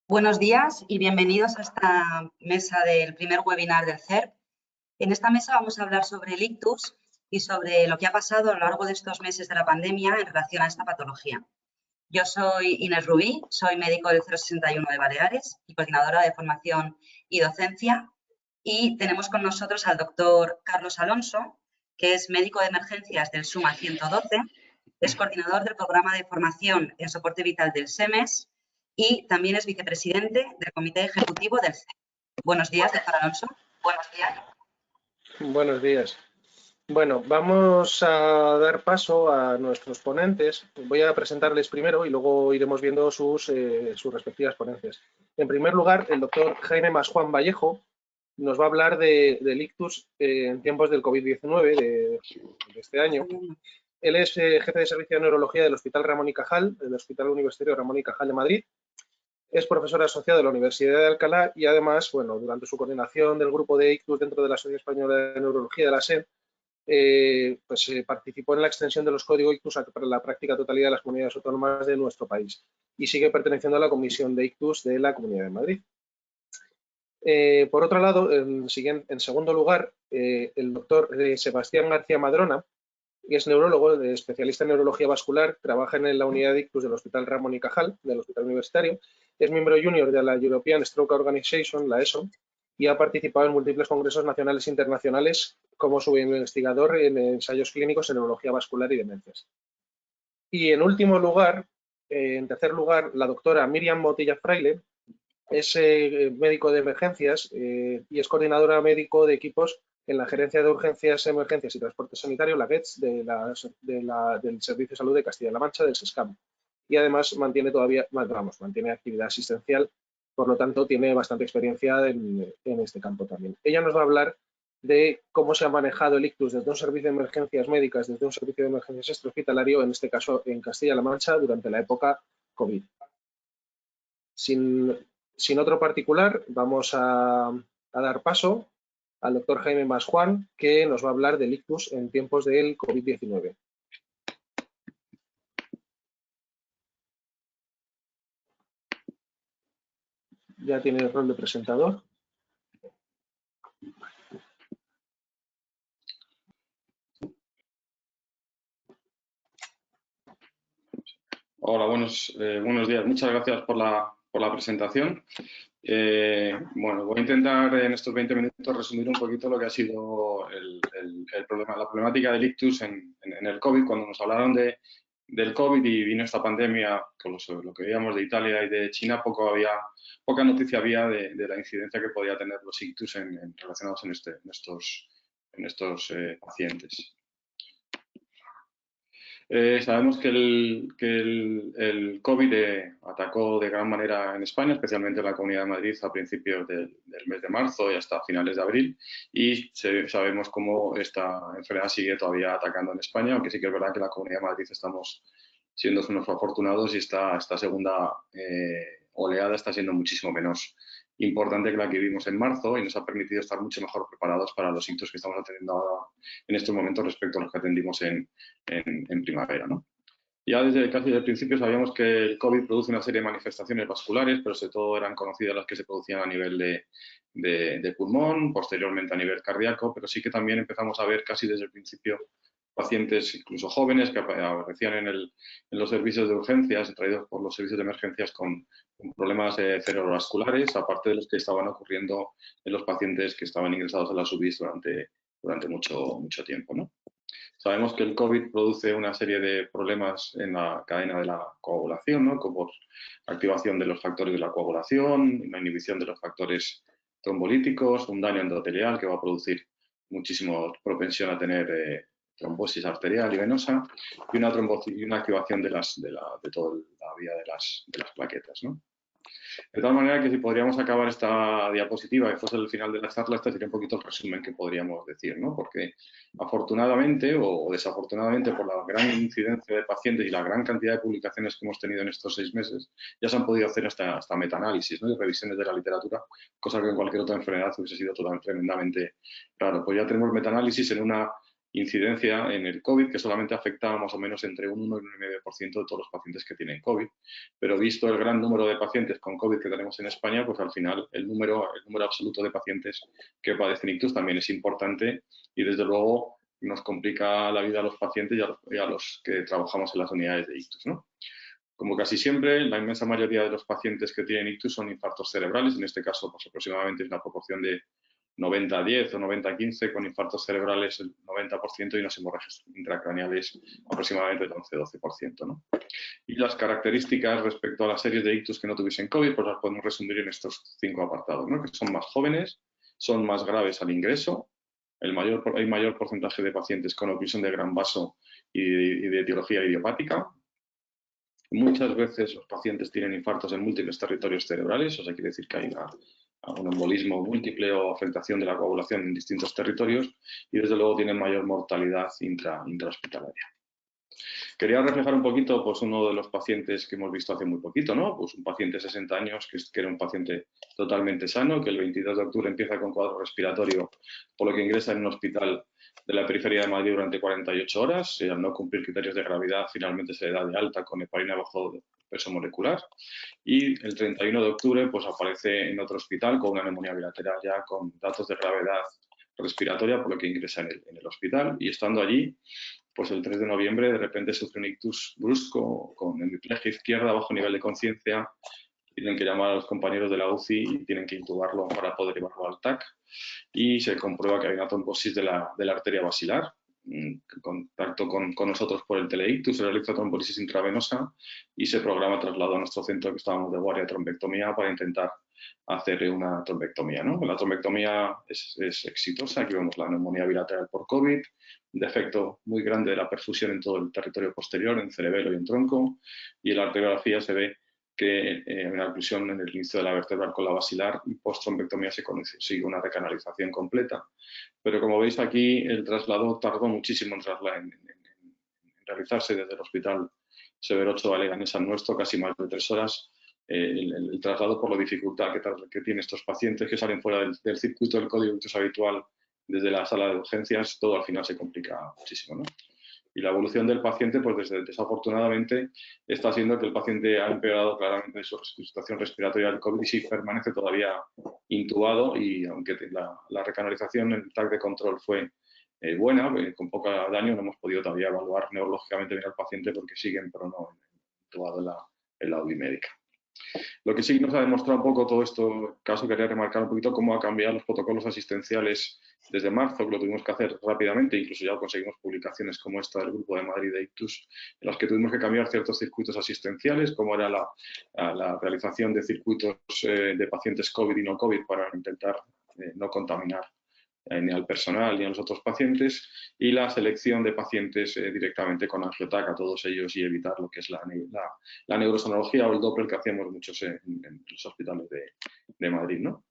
Buenos días y bienvenidos a esta mesa del primer webinar del CERP. En esta mesa vamos a hablar sobre el ictus y sobre lo que ha pasado a lo largo de estos meses de la pandemia en relación a esta patología. Yo soy Inés Rubí, soy médico del 061 de Baleares y coordinadora de formación y docencia. Y tenemos con nosotros al doctor Carlos Alonso, que es médico de emergencias del SUMA 112, es coordinador del programa de formación en soporte vital del SEMES y también es vicepresidente del comité ejecutivo del CERP. Buenos días, doctor Alonso. Buenos días. Buenos días. Bueno, vamos a dar paso a nuestros ponentes. Voy a presentarles primero y luego iremos viendo sus respectivas ponencias. En primer lugar, el doctor Jaime Masjuan Vallejo nos va a hablar del ictus en tiempos del COVID-19 de este año. Él es jefe de servicio de neurología del Hospital Ramón y Cajal, del Hospital Universitario Ramón y Cajal de Madrid. Es profesor asociado de la Universidad de Alcalá y además, bueno, durante su coordinación del grupo de ictus dentro de la Sociedad Española de Neurología de la SEN, participó en la extensión de los códigos ictus para la práctica totalidad de las comunidades autónomas de nuestro país y sigue perteneciendo a la Comisión de Ictus de la Comunidad de Madrid. Por otro lado, en segundo lugar, el doctor Sebastián García Madrona, que es neurólogo, especialista en neurología vascular, trabaja en la unidad de ictus del Hospital Ramón y Cajal, del Hospital Universitario, es miembro junior de la European Stroke Organization, la ESO, y ha participado en múltiples congresos nacionales e internacionales como subinvestigador en ensayos clínicos en neurología vascular y demencias. Y en último lugar, en tercer lugar, la doctora Miriam Motilla Fraile es médico de emergencias y es coordinadora médico de equipos en la Gerencia de Urgencias, Emergencias y Transporte Sanitario, la GETS, del Servicio de Salud de Castilla-La Mancha, del SESCAM. Y además mantiene actividad asistencial, por lo tanto tiene bastante experiencia en este campo también. Ella nos va a hablar de cómo se ha manejado el ictus desde un servicio de emergencias médicas, desde un servicio de emergencias extrahospitalario, en este caso en Castilla-La Mancha, durante la época COVID. Sin otro particular, vamos a dar paso al doctor Jaime Masjuan, que nos va a hablar del ictus en tiempos del COVID-19. Ya tiene el rol de presentador. Hola, buenos días. Muchas gracias por la presentación. Bueno, voy a intentar en estos 20 minutos resumir un poquito lo que ha sido la problemática del ictus en el COVID. Cuando nos hablaron del COVID y vino esta pandemia, con lo que veíamos de Italia y de China, poca noticia había de la incidencia que podía tener los ictus relacionados en estos pacientes. Sabemos que el COVID atacó de gran manera en España, especialmente en la Comunidad de Madrid a principios del mes de marzo y hasta finales de abril, y sabemos cómo esta enfermedad sigue todavía atacando en España, aunque sí que es verdad que en la Comunidad de Madrid estamos siendo unos afortunados y esta segunda oleada está siendo muchísimo menos importante que la que vimos en marzo y nos ha permitido estar mucho mejor preparados para los ictus que estamos atendiendo ahora en estos momentos respecto a los que atendimos en primavera, ¿no? Ya casi desde el principio sabíamos que el COVID produce una serie de manifestaciones vasculares, pero sobre todo eran conocidas las que se producían a nivel de pulmón, posteriormente a nivel cardíaco, pero sí que también empezamos a ver casi desde el principio pacientes incluso jóvenes que aparecían en los servicios de urgencias, traídos por los servicios de emergencias con problemas cerebrovasculares, aparte de los que estaban ocurriendo en los pacientes que estaban ingresados en las UBIs durante mucho tiempo, ¿no? Sabemos que el COVID produce una serie de problemas en la cadena de la coagulación, ¿no? Como activación de los factores de la coagulación, una inhibición de los factores trombolíticos, un daño endotelial que va a producir muchísima propensión a tener trombosis arterial y venosa y una activación de toda la vía de las plaquetas, ¿no? De tal manera que si podríamos acabar esta diapositiva y fuese el final de la charla, este sería un poquito el resumen que podríamos decir, ¿no? Porque afortunadamente o desafortunadamente por la gran incidencia de pacientes y la gran cantidad de publicaciones que hemos tenido en estos 6 meses, ya se han podido hacer hasta metaanálisis, ¿no? Y revisiones de la literatura, cosa que en cualquier otra enfermedad hubiese sido tremendamente raro. Pues ya tenemos metaanálisis en una incidencia en el COVID, que solamente afectaba más o menos entre un 1 y un 1,5% de todos los pacientes que tienen COVID. Pero visto el gran número de pacientes con COVID que tenemos en España, pues al final el número absoluto de pacientes que padecen ictus también es importante y desde luego nos complica la vida a los pacientes y a los que trabajamos en las unidades de ictus, ¿no? Como casi siempre, la inmensa mayoría de los pacientes que tienen ictus son infartos cerebrales, en este caso pues aproximadamente es una proporción de 90-10 o 90-15, con infartos cerebrales el 90% y unas hemorragias intracraneales aproximadamente el 11-12%, ¿no? Y las características respecto a las series de ictus que no tuviesen COVID, pues las podemos resumir en estos 5 apartados, ¿no? Que son más jóvenes, son más graves al ingreso, hay mayor porcentaje de pacientes con oclusión de gran vaso y de etiología idiopática. Muchas veces los pacientes tienen infartos en múltiples territorios cerebrales, o sea, quiere decir que hay un embolismo múltiple o afectación de la coagulación en distintos territorios y desde luego tienen mayor mortalidad intrahospitalaria. Quería reflejar un poquito pues, uno de los pacientes que hemos visto hace muy poquito, ¿no? Pues un paciente de 60 años que era un paciente totalmente sano, que el 22 de octubre empieza con cuadro respiratorio, por lo que ingresa en un hospital de la periferia de Madrid durante 48 horas. Al no cumplir criterios de gravedad, finalmente se le da de alta con heparina bajo peso molecular. Y el 31 de octubre pues, aparece en otro hospital con una neumonía bilateral ya con datos de gravedad respiratoria, por lo que ingresa en el hospital. Y estando allí, pues el 3 de noviembre de repente sufre un ictus brusco con hemiplegia izquierda, bajo nivel de conciencia. Tienen que llamar a los compañeros de la UCI y tienen que intubarlo para poder llevarlo al TAC. Y se comprueba que hay una trombosis de la arteria basilar. En contacto con nosotros por el teleictus, se realiza trombolisis intravenosa y se programa traslado a nuestro centro que estábamos de guardia de trombectomía para intentar hacer una trombectomía, ¿no? La trombectomía es exitosa. Aquí vemos la neumonía bilateral por COVID, un defecto muy grande de la perfusión en todo el territorio posterior, en cerebelo y en tronco, y en la arteriografía se ve que hay una oclusión en el inicio de la vértebra con la basilar y post-trombectomía se consigue una recanalización completa. Pero como veis aquí, el traslado tardó muchísimo en realizarse desde el Hospital Severo Ochoa Leganés al nuestro, casi más de 3 horas. El traslado por la dificultad que tienen estos pacientes que salen fuera del circuito del código ictus habitual desde la sala de urgencias, todo al final se complica muchísimo, ¿no? Y la evolución del paciente, pues desafortunadamente, está haciendo que el paciente ha empeorado claramente su situación respiratoria del COVID y sí permanece todavía intubado, y aunque la recanalización en el TAC de control fue buena, con poco daño, no hemos podido todavía evaluar neurológicamente bien al paciente porque siguen pero no intubado en la UBI médica. Lo que sí nos ha demostrado un poco todo esto, caso quería remarcar un poquito cómo ha cambiado los protocolos asistenciales desde marzo, que lo tuvimos que hacer rápidamente, incluso ya conseguimos publicaciones como esta del Grupo de Madrid de Ictus, en las que tuvimos que cambiar ciertos circuitos asistenciales, como era la realización de circuitos de pacientes COVID y no COVID para intentar no contaminar ni al personal ni a los otros pacientes, y la selección de pacientes directamente con angiotac a todos ellos y evitar lo que es la neurosonología o el Doppler que hacíamos muchos en los hospitales de Madrid, ¿no?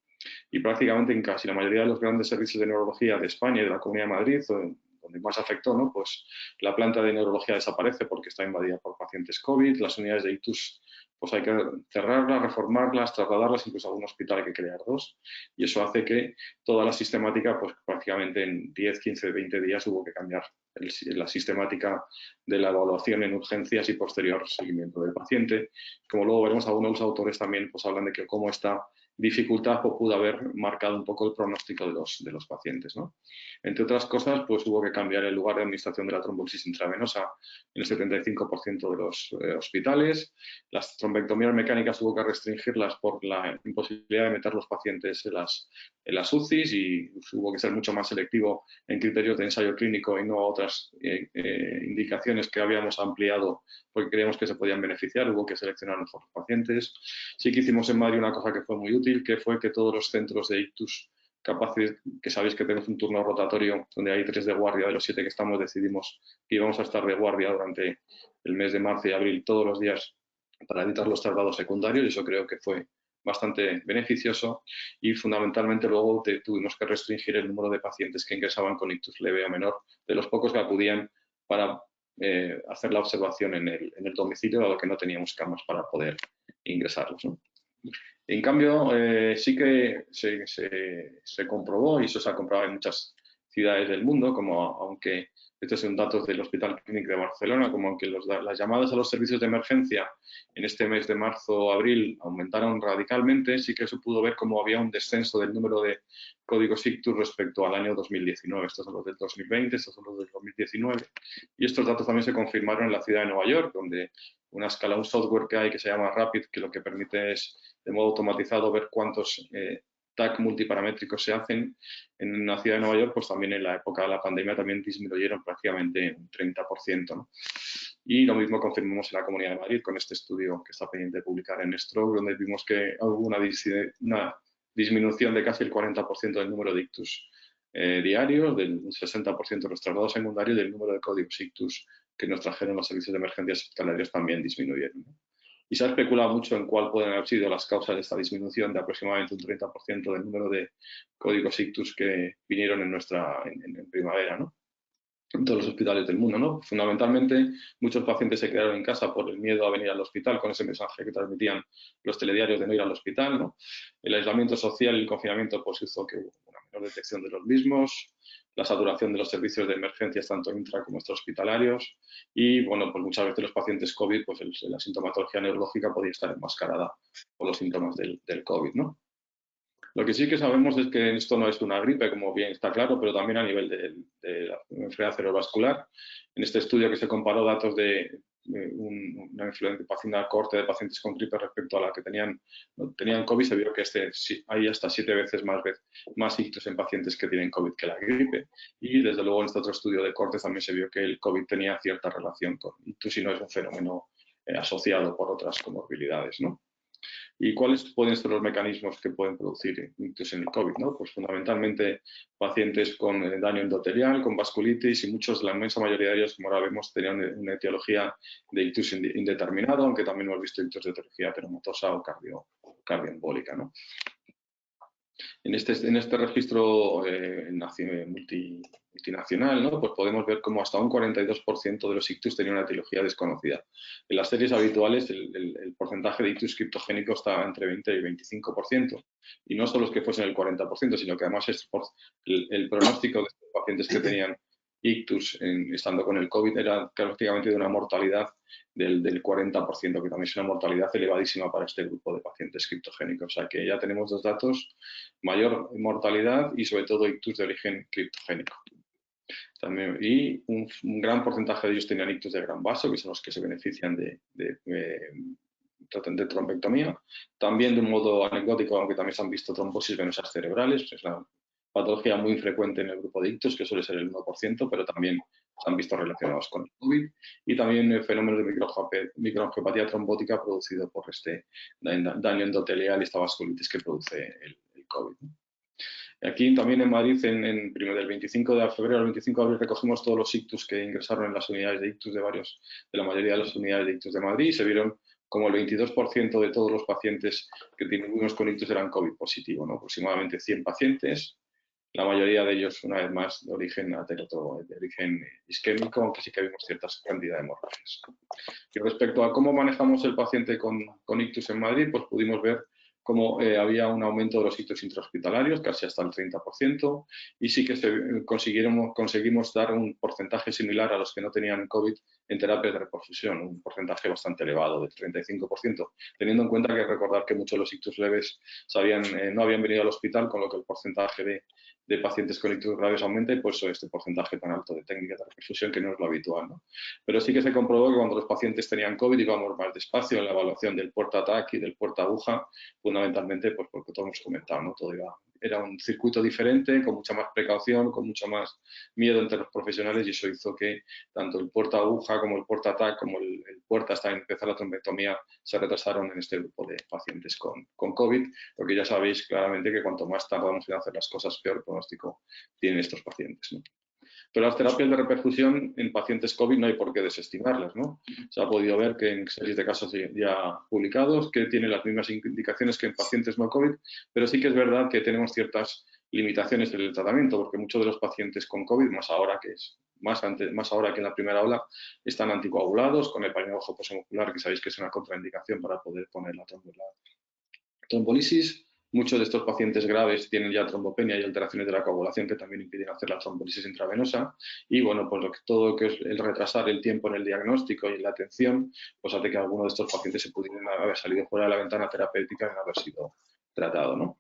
Y prácticamente en casi la mayoría de los grandes servicios de neurología de España y de la Comunidad de Madrid, donde más afectó, ¿no? Pues la planta de neurología desaparece porque está invadida por pacientes COVID, las unidades de ictus pues hay que cerrarlas, reformarlas, trasladarlas, incluso a algún hospital hay que crear 2, y eso hace que toda la sistemática, pues prácticamente en 10, 15, 20 días hubo que cambiar la sistemática de la evaluación en urgencias y posterior seguimiento del paciente. Como luego veremos, algunos de los autores también pues hablan de que cómo esta dificultad pudo haber marcado un poco el pronóstico de los pacientes, ¿no? Entre otras cosas, pues hubo que cambiar el lugar de administración de la trombolisis intravenosa en el 75% de los hospitales. Las trombectomías mecánicas hubo que restringirlas por la imposibilidad de meter los pacientes en las UCIs, y hubo que ser mucho más selectivo en criterios de ensayo clínico y no a otras indicaciones que habíamos ampliado porque creíamos que se podían beneficiar. Hubo que seleccionar mejor los pacientes. Sí que hicimos en Madrid una cosa que fue muy útil, que fue que todos los centros de ictus capaces, que sabéis que tenemos un turno rotatorio donde hay 3 de guardia, de los 7 que estamos, decidimos que íbamos a estar de guardia durante el mes de marzo y abril todos los días para evitar los traslados secundarios, y eso creo que fue bastante beneficioso. Y fundamentalmente luego tuvimos que restringir el número de pacientes que ingresaban con ictus leve o menor, de los pocos que acudían para hacer la observación en el domicilio, dado que no teníamos camas para poder ingresarlos, ¿no? En cambio, sí que se comprobó, y eso se ha comprobado en muchas ciudades del mundo, como aunque estos son datos del Hospital Clínic de Barcelona, como aunque las llamadas a los servicios de emergencia en este mes de marzo-abril aumentaron radicalmente, sí que se pudo ver cómo había un descenso del número de códigos ictus respecto al año 2019. Estos son los del 2020, estos son los del 2019. Y estos datos también se confirmaron en la ciudad de Nueva York, donde un software que hay que se llama Rapid, que lo que permite es de modo automatizado ver cuántos TAC multiparamétricos se hacen en la ciudad de Nueva York, pues también en la época de la pandemia también disminuyeron prácticamente un 30%, ¿no? Y lo mismo confirmamos en la Comunidad de Madrid con este estudio que está pendiente de publicar en Stroke, donde vimos que hubo una disminución de casi el 40% del número de ictus diarios, del 60% de los traslados secundarios y del número de códigos ictus que nos trajeron los servicios de emergencias hospitalarias también disminuyeron, ¿no? Y se ha especulado mucho en cuál pueden haber sido las causas de esta disminución de aproximadamente un 30% del número de códigos ictus que vinieron en primavera, ¿no? En todos los hospitales del mundo, ¿no? Fundamentalmente, muchos pacientes se quedaron en casa por el miedo a venir al hospital con ese mensaje que transmitían los telediarios de no ir al hospital, ¿no? El aislamiento social y el confinamiento pues hizo que hubo una menor detección de los mismos, la saturación de los servicios de emergencias tanto intra como extrahospitalarios y, bueno, pues muchas veces los pacientes COVID, pues la sintomatología neurológica podía estar enmascarada por los síntomas del COVID, ¿no? Lo que sí que sabemos es que esto no es una gripe, como bien está claro, pero también a nivel de la enfermedad cerebrovascular. En este estudio que se comparó datos de una cohorte de pacientes con gripe respecto a la que tenían COVID, se vio que hay hasta 7 veces más ictus en pacientes que tienen COVID que la gripe. Y desde luego en este otro estudio de cohortes también se vio que el COVID tenía cierta relación con ictus y no es un fenómeno asociado por otras comorbilidades, ¿no? ¿Y cuáles pueden ser los mecanismos que pueden producir ictus en el COVID, ¿no? Pues fundamentalmente pacientes con daño endotelial, con vasculitis y la inmensa mayoría de ellos, como ahora vemos, tenían una etiología de ictus indeterminado, aunque también hemos visto ictus de etiología teromatosa o cardioembólica, ¿no? En este registro multinacional, ¿no? Pues podemos ver cómo hasta un 42% de los ictus tenían una etiología desconocida. En las series habituales el porcentaje de ictus criptogénico está entre 20 y 25%. Y no solo es que fuesen el 40%, sino que además el pronóstico de estos pacientes que tenían ictus estando con el COVID era prácticamente de una mortalidad del 40%, que también es una mortalidad elevadísima para este grupo de pacientes criptogénicos. O sea que ya tenemos dos datos: mayor mortalidad y sobre todo ictus de origen criptogénico. También, y un gran porcentaje de ellos tenían ictus de gran vaso, que son los que se benefician de trombectomía. También de un modo anecdótico, aunque también se han visto trombosis venosas cerebrales, es una patología muy frecuente en el grupo de ictus, que suele ser el 1%, pero también se han visto relacionados con el COVID, y también fenómenos de microangiopatía trombótica producido por este daño endotelial y esta vasculitis que produce el COVID. Aquí también en Madrid, del 25 de febrero al 25 de abril, recogimos todos los ictus que ingresaron en las unidades de ictus de la mayoría de las unidades de ictus de Madrid, y se vieron como el 22% de todos los pacientes que tuvimos con ictus eran COVID positivo, ¿no? Aproximadamente 100 pacientes, la mayoría de ellos, una vez más, de origen isquémico, aunque sí que vimos cierta cantidad de hemorragias. Y respecto a cómo manejamos el paciente con ictus en Madrid, pues pudimos ver cómo había un aumento de los ictus intrahospitalarios, casi hasta el 30%, y sí que conseguimos dar un porcentaje similar a los que no tenían COVID en terapias de reperfusión, un porcentaje bastante elevado, del 35%, teniendo en cuenta que recordar que muchos de los ictus leves no habían venido al hospital, con lo que el porcentaje de pacientes con ictus graves aumenta, y por eso este porcentaje tan alto de técnicas de reperfusión, que no es lo habitual, ¿no? Pero sí que se comprobó que cuando los pacientes tenían COVID íbamos más despacio en la evaluación del puerta TAC y del puerta aguja, fundamentalmente pues porque todos hemos comentado, ¿no? Todo era un circuito diferente, con mucha más precaución, con mucho más miedo entre los profesionales, y eso hizo que tanto el puerta aguja como el puerta TAC como el puerta hasta empezar la trombectomía se retrasaron en este grupo de pacientes con COVID, porque ya sabéis claramente que cuanto más tardamos en hacer las cosas, peor pronóstico tienen estos pacientes, ¿no? Pero las terapias de reperfusión en pacientes COVID no hay por qué desestimarlas, ¿no? Se ha podido ver que en series de casos ya publicados que tienen las mismas indicaciones que en pacientes no COVID, pero sí que es verdad que tenemos ciertas limitaciones en el tratamiento, porque muchos de los pacientes con COVID, más ahora que en la primera ola, están anticoagulados con el pañuelo posmuscular, que sabéis que es una contraindicación para poder poner la trombolisis. Muchos de estos pacientes graves tienen ya trombopenia y alteraciones de la coagulación que también impiden hacer la trombolisis intravenosa. Y bueno, pues todo lo que es el retrasar el tiempo en el diagnóstico y en la atención, pues hace que algunos de estos pacientes se pudieran haber salido fuera de la ventana terapéutica sin haber sido tratado, ¿no?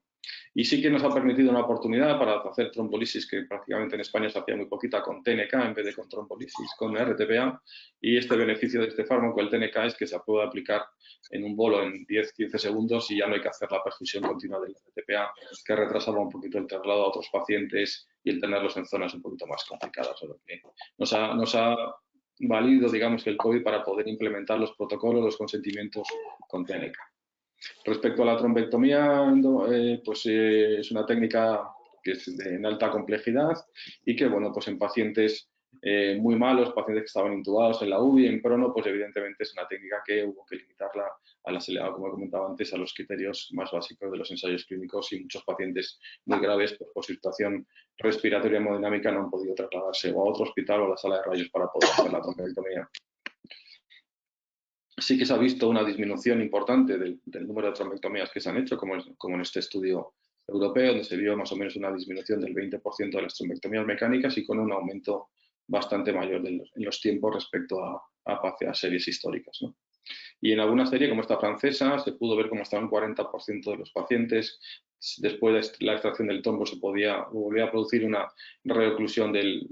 Y sí que nos ha permitido una oportunidad para hacer trombolisis, que prácticamente en España se hacía muy poquita con TNK en vez de con trombolisis, con RTPA. Y este beneficio de este fármaco, el TNK, es que se puede aplicar en un bolo en 10-15 segundos y ya no hay que hacer la perfusión continua del RTPA, que retrasaba un poquito el traslado a otros pacientes y el tenerlos en zonas un poquito más complicadas. Lo que nos ha valido, digamos, el COVID para poder implementar los protocolos, los consentimientos con TNK. Respecto a la trombectomía, es una técnica que es en alta complejidad y que, bueno, pues en pacientes muy malos, pacientes que estaban intubados en la UBI, en prono, pues evidentemente es una técnica que hubo que limitarla como he comentado antes, a los criterios más básicos de los ensayos clínicos, y muchos pacientes muy graves pues, por situación respiratoria hemodinámica no han podido trasladarse o a otro hospital o a la sala de rayos para poder hacer la trombectomía. Sí que se ha visto una disminución importante del número de trombectomías que se han hecho, como en este estudio europeo, donde se vio más o menos una disminución del 20% de las trombectomías mecánicas y con un aumento bastante mayor en los tiempos respecto a series históricas, ¿no? Y en alguna serie, como esta francesa, se pudo ver cómo estaba un 40% de los pacientes. Después de la extracción del trombo se volvía a producir una reoclusión del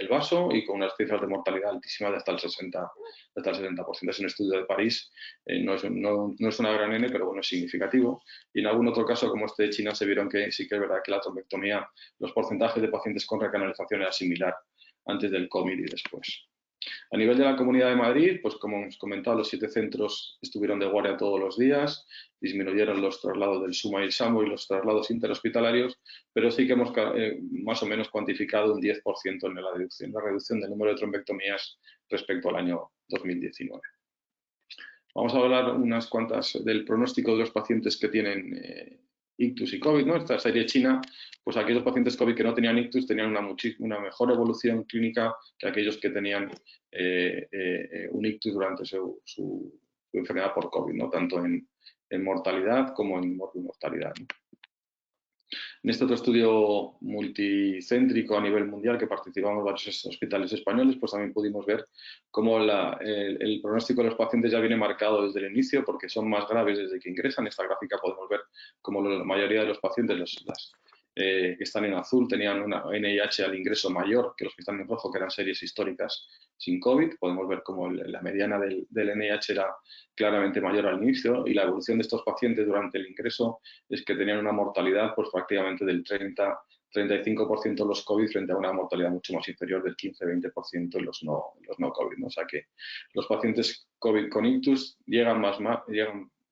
vaso y con unas cifras de mortalidad altísimas de hasta el 60%. Es un estudio de París, no es una gran N, pero bueno, es significativo. Y en algún otro caso, como este de China, se vieron que sí que es verdad que la trombectomía, los porcentajes de pacientes con recanalización era similar antes del COVID y después. A nivel de la Comunidad de Madrid, pues como hemos comentado, los 7 centros estuvieron de guardia todos los días, disminuyeron los traslados del SUMA y el SAMU y los traslados interhospitalarios, pero sí que hemos más o menos cuantificado un 10% en la reducción del número de trombectomías respecto al año 2019. Vamos a hablar unas cuantas del pronóstico de los pacientes que tienen ictus y COVID, ¿no? Esta serie china, pues aquellos pacientes COVID que no tenían ictus tenían una mejor evolución clínica que aquellos que tenían un ictus durante su enfermedad por COVID, ¿no? Tanto en mortalidad como en morbimortalidad, ¿no? En este otro estudio multicéntrico a nivel mundial que participamos varios hospitales españoles, pues también pudimos ver cómo el pronóstico de los pacientes ya viene marcado desde el inicio porque son más graves desde que ingresan. En esta gráfica podemos ver cómo la mayoría de los pacientes, que están en azul, tenían una NIH al ingreso mayor que los que están en rojo, que eran series históricas sin COVID. Podemos ver cómo la mediana del NIH era claramente mayor al inicio y la evolución de estos pacientes durante el ingreso es que tenían una mortalidad pues prácticamente del 30-35% los COVID frente a una mortalidad mucho más inferior del 15-20% en los no COVID, ¿no? O sea que los pacientes COVID con ictus llegan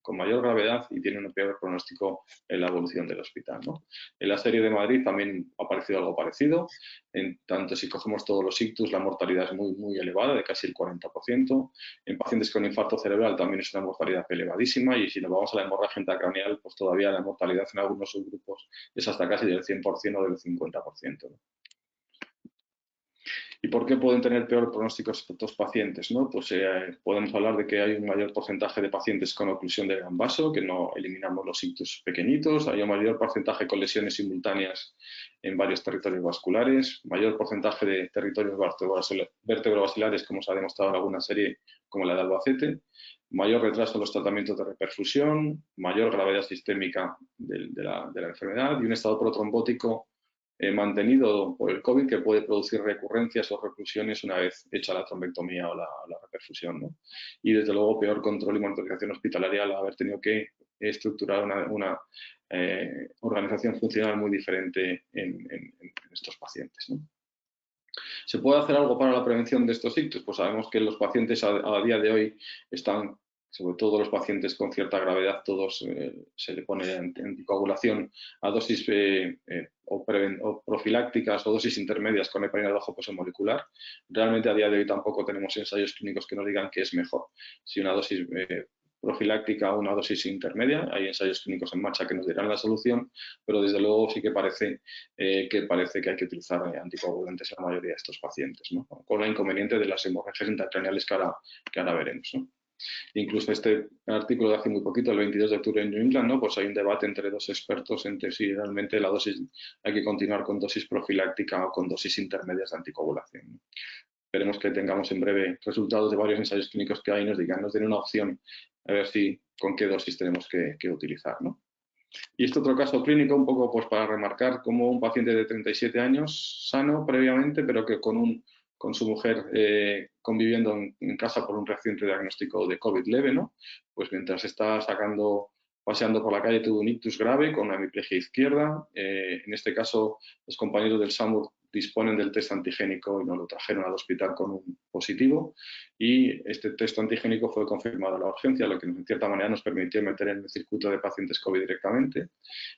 con mayor gravedad y tienen un peor pronóstico en la evolución del hospital, ¿no? En la serie de Madrid también ha aparecido algo parecido. En tanto, si cogemos todos los ictus, la mortalidad es muy, muy elevada, de casi el 40%. En pacientes con infarto cerebral también es una mortalidad elevadísima y si nos vamos a la hemorragia intracraneal, pues todavía la mortalidad en algunos subgrupos es hasta casi del 100% o del 50%, ¿no? ¿Y por qué pueden tener peor pronóstico estos pacientes, ¿no? Pues podemos hablar de que hay un mayor porcentaje de pacientes con oclusión de gran vaso, que no eliminamos los ictus pequeñitos, hay un mayor porcentaje con lesiones simultáneas en varios territorios vasculares, mayor porcentaje de territorios vertebrovasculares, como se ha demostrado en alguna serie como la de Albacete, mayor retraso en los tratamientos de reperfusión, mayor gravedad sistémica de la enfermedad y un estado protrombótico mantenido por el COVID que puede producir recurrencias o reclusiones una vez hecha la trombectomía o la reperfusión, ¿no? Y desde luego peor control y monitorización hospitalaria al haber tenido que estructurar una organización funcional muy diferente en estos pacientes, ¿no? ¿Se puede hacer algo para la prevención de estos ictus? Pues sabemos que los pacientes a día de hoy están, sobre todo los pacientes con cierta gravedad, todos se le pone anticoagulación a dosis o profilácticas o dosis intermedias con heparina de bajo peso molecular. Realmente a día de hoy tampoco tenemos ensayos clínicos que nos digan que es mejor si una dosis profiláctica o una dosis intermedia. Hay ensayos clínicos en marcha que nos dirán la solución, pero desde luego sí que parece que hay que utilizar anticoagulantes en la mayoría de estos pacientes, ¿no? Con el inconveniente de las hemorragias intracraneales que ahora veremos, ¿no? Incluso este artículo de hace muy poquito, el 22 de octubre en New England, ¿no? Pues hay un debate entre dos expertos entre si realmente la dosis hay que continuar con dosis profiláctica o con dosis intermedias de anticoagulación, ¿no? Esperemos que tengamos en breve resultados de varios ensayos clínicos que hay y nos den una opción a ver si con qué dosis tenemos que utilizar, ¿no? Y este otro caso clínico, un poco pues para remarcar como un paciente de 37 años, sano previamente, pero que con su mujer conviviendo en casa por un reciente diagnóstico de COVID leve, ¿no? Pues mientras está paseando por la calle tuvo un ictus grave con una hemiplegia izquierda. En este caso, los compañeros del SAMUR disponen del test antigénico y nos lo trajeron al hospital con un positivo, y este test antigénico fue confirmado en la urgencia, lo que en cierta manera nos permitió meter en el circuito de pacientes COVID directamente.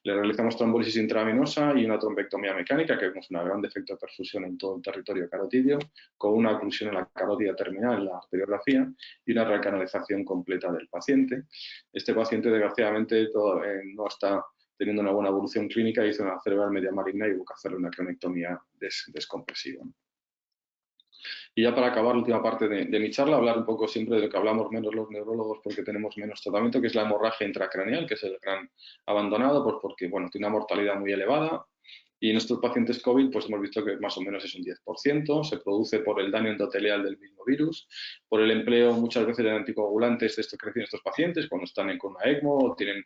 Le realizamos trombólisis intravenosa y una trombectomía mecánica, que vemos un gran defecto de perfusión en todo el territorio carotidio, con una oclusión en la carótida terminal, en la arteriografía, y una recanalización completa del paciente. Este paciente, desgraciadamente, no está teniendo una buena evolución clínica, hizo una cerebral media maligna y hubo que hacerle una cranectomía descompresiva. Y ya para acabar la última parte de mi charla, hablar un poco siempre de lo que hablamos menos los neurólogos porque tenemos menos tratamiento, que es la hemorragia intracraneal, que es el gran abandonado, pues porque bueno, tiene una mortalidad muy elevada. Y en estos pacientes COVID, pues hemos visto que más o menos es un 10%, se produce por el daño endotelial del mismo virus, por el empleo muchas veces de anticoagulantes de estos que reciben estos pacientes cuando están con una ECMO o tienen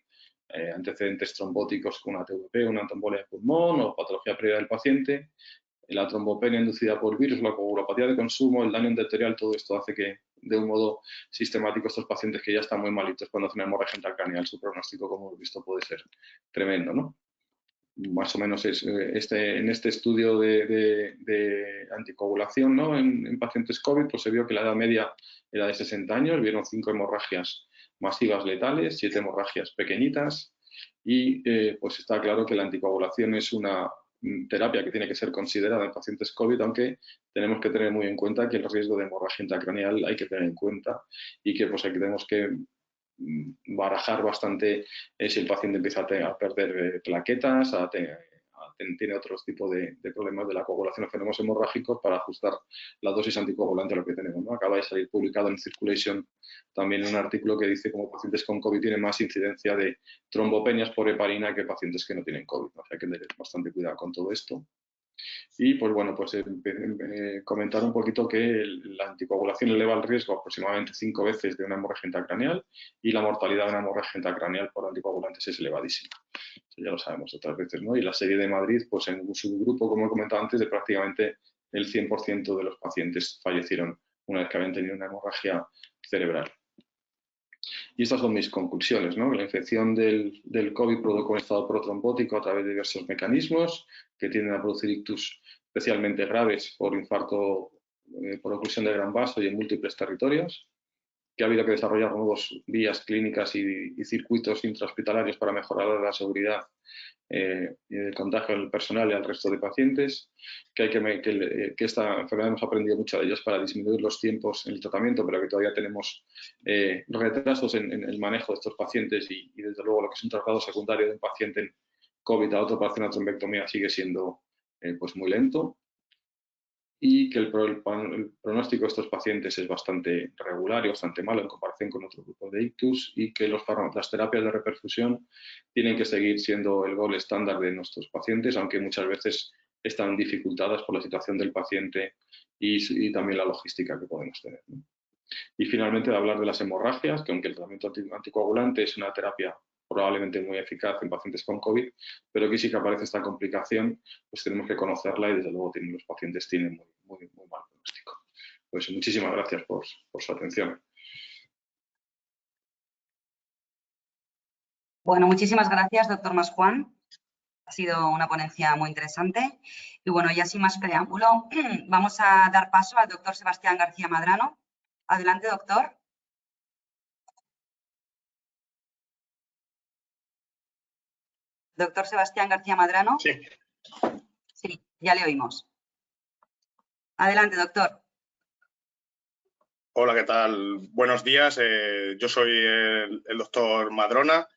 antecedentes trombóticos con una TVP, una trombolia de pulmón o patología previa del paciente. La trombopenia inducida por virus, la coagulopatía de consumo, el daño endotelial, todo esto hace que de un modo sistemático estos pacientes que ya están muy malitos cuando hacen una hemorragia intracraneal, su pronóstico, como hemos visto, puede ser tremendo, ¿no? Más o menos es en este estudio de anticoagulación, ¿no? En pacientes COVID, pues se vio que la edad media era de 60 años, vieron 5 hemorragias masivas letales, 7 hemorragias pequeñitas, y pues está claro que la anticoagulación es una terapia que tiene que ser considerada en pacientes COVID, aunque tenemos que tener muy en cuenta que el riesgo de hemorragia intracraneal hay que tener en cuenta y que pues aquí tenemos que barajar bastante si el paciente empieza a perder plaquetas, tiene otro tipo de problemas de la coagulación o fenómenos hemorrágicos, para ajustar la dosis anticoagulante a lo que tenemos, ¿no? Acaba de salir publicado en Circulation también un artículo que dice cómo pacientes con COVID tienen más incidencia de trombopenias por heparina que pacientes que no tienen COVID, ¿no? O sea, hay que tener bastante cuidado con todo esto. Y pues bueno, pues comentar un poquito que la anticoagulación eleva el riesgo aproximadamente 5 veces de una hemorragia intracraneal, y la mortalidad de una hemorragia intracraneal por anticoagulantes es elevadísima. Eso ya lo sabemos otras veces, ¿no? Y la serie de Madrid, pues en un subgrupo, como he comentado antes, de prácticamente el 100% de los pacientes fallecieron una vez que habían tenido una hemorragia cerebral. Y estas son mis conclusiones, ¿no? La infección del COVID provoca un estado protrombótico a través de diversos mecanismos que tienden a producir ictus especialmente graves por infarto por oclusión de gran vaso y en múltiples territorios, que ha habido que desarrollar nuevas vías clínicas y circuitos intrahospitalarios para mejorar la seguridad y el contagio al personal y al resto de pacientes, que esta enfermedad hemos aprendido mucho de ellas para disminuir los tiempos en el tratamiento, pero que todavía tenemos retrasos en el manejo de estos pacientes y desde luego lo que es un traslado secundario de un paciente en COVID a otro para hacer una trombectomía sigue siendo pues muy lento, y que el pronóstico de estos pacientes es bastante regular y bastante malo en comparación con otro grupo de ictus, y que las terapias de reperfusión tienen que seguir siendo el gold estándar de nuestros pacientes, aunque muchas veces están dificultadas por la situación del paciente y también la logística que podemos tener, ¿no? Y finalmente, de hablar de las hemorragias, que aunque el tratamiento anticoagulante es una terapia probablemente muy eficaz en pacientes con COVID, pero aquí sí que aparece esta complicación, pues tenemos que conocerla y desde luego los pacientes tienen muy mal pronóstico. Pues muchísimas gracias por su atención. Bueno, muchísimas gracias, doctor Masjuan. Ha sido una ponencia muy interesante. Y bueno, ya sin más preámbulo, vamos a dar paso al doctor Sebastián García Madrano. Adelante, doctor. Doctor Sebastián García Madrano. Sí. Sí, ya le oímos. Adelante, doctor. Hola, ¿qué tal? Buenos días. Yo soy el doctor Madrona.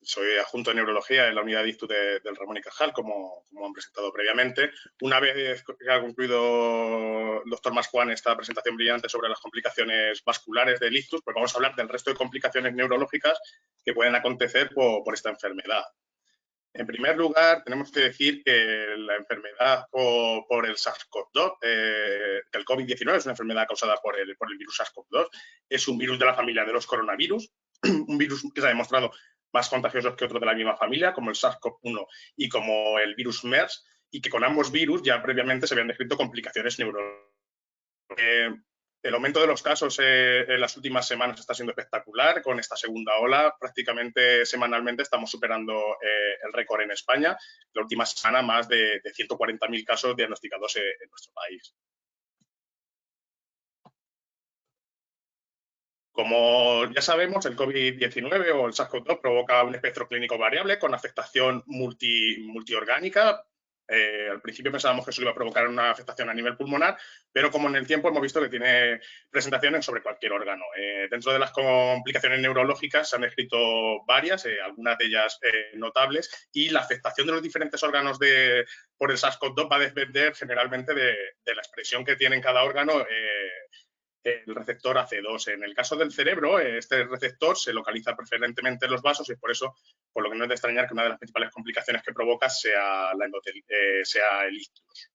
soy adjunto de neurología en la unidad de ictus del Ramón y Cajal, como han presentado previamente. Una vez que ha concluido el doctor Masjuan esta presentación brillante sobre las complicaciones vasculares del ictus, pues vamos a hablar del resto de complicaciones neurológicas que pueden acontecer por esta enfermedad. En primer lugar, tenemos que decir que la enfermedad por el SARS-CoV-2, que el COVID-19 es una enfermedad causada por el virus SARS-CoV-2, es un virus de la familia de los coronavirus, un virus que se ha demostrado más contagiosos que otros de la misma familia, como el SARS-CoV-1 y como el virus MERS, y que con ambos virus ya previamente se habían descrito complicaciones neurológicas. El aumento de los casos en las últimas semanas está siendo espectacular. Con esta segunda ola, prácticamente semanalmente estamos superando el récord en España. La última semana, más de 140.000 casos diagnosticados en nuestro país. Como ya sabemos, el COVID-19 o el SARS-CoV-2 provoca un espectro clínico variable con afectación multiorgánica. Al principio pensábamos que eso iba a provocar una afectación a nivel pulmonar, pero como en el tiempo hemos visto que tiene presentaciones sobre cualquier órgano. Dentro de las complicaciones neurológicas se han descrito varias, algunas de ellas notables, y la afectación de los diferentes órganos por el SARS-CoV-2 va a depender generalmente de la expresión que tiene en cada órgano el receptor AC2. En el caso del cerebro, este receptor se localiza preferentemente en los vasos y por eso, por lo que no es de extrañar que una de las principales complicaciones que provoca sea el ictus.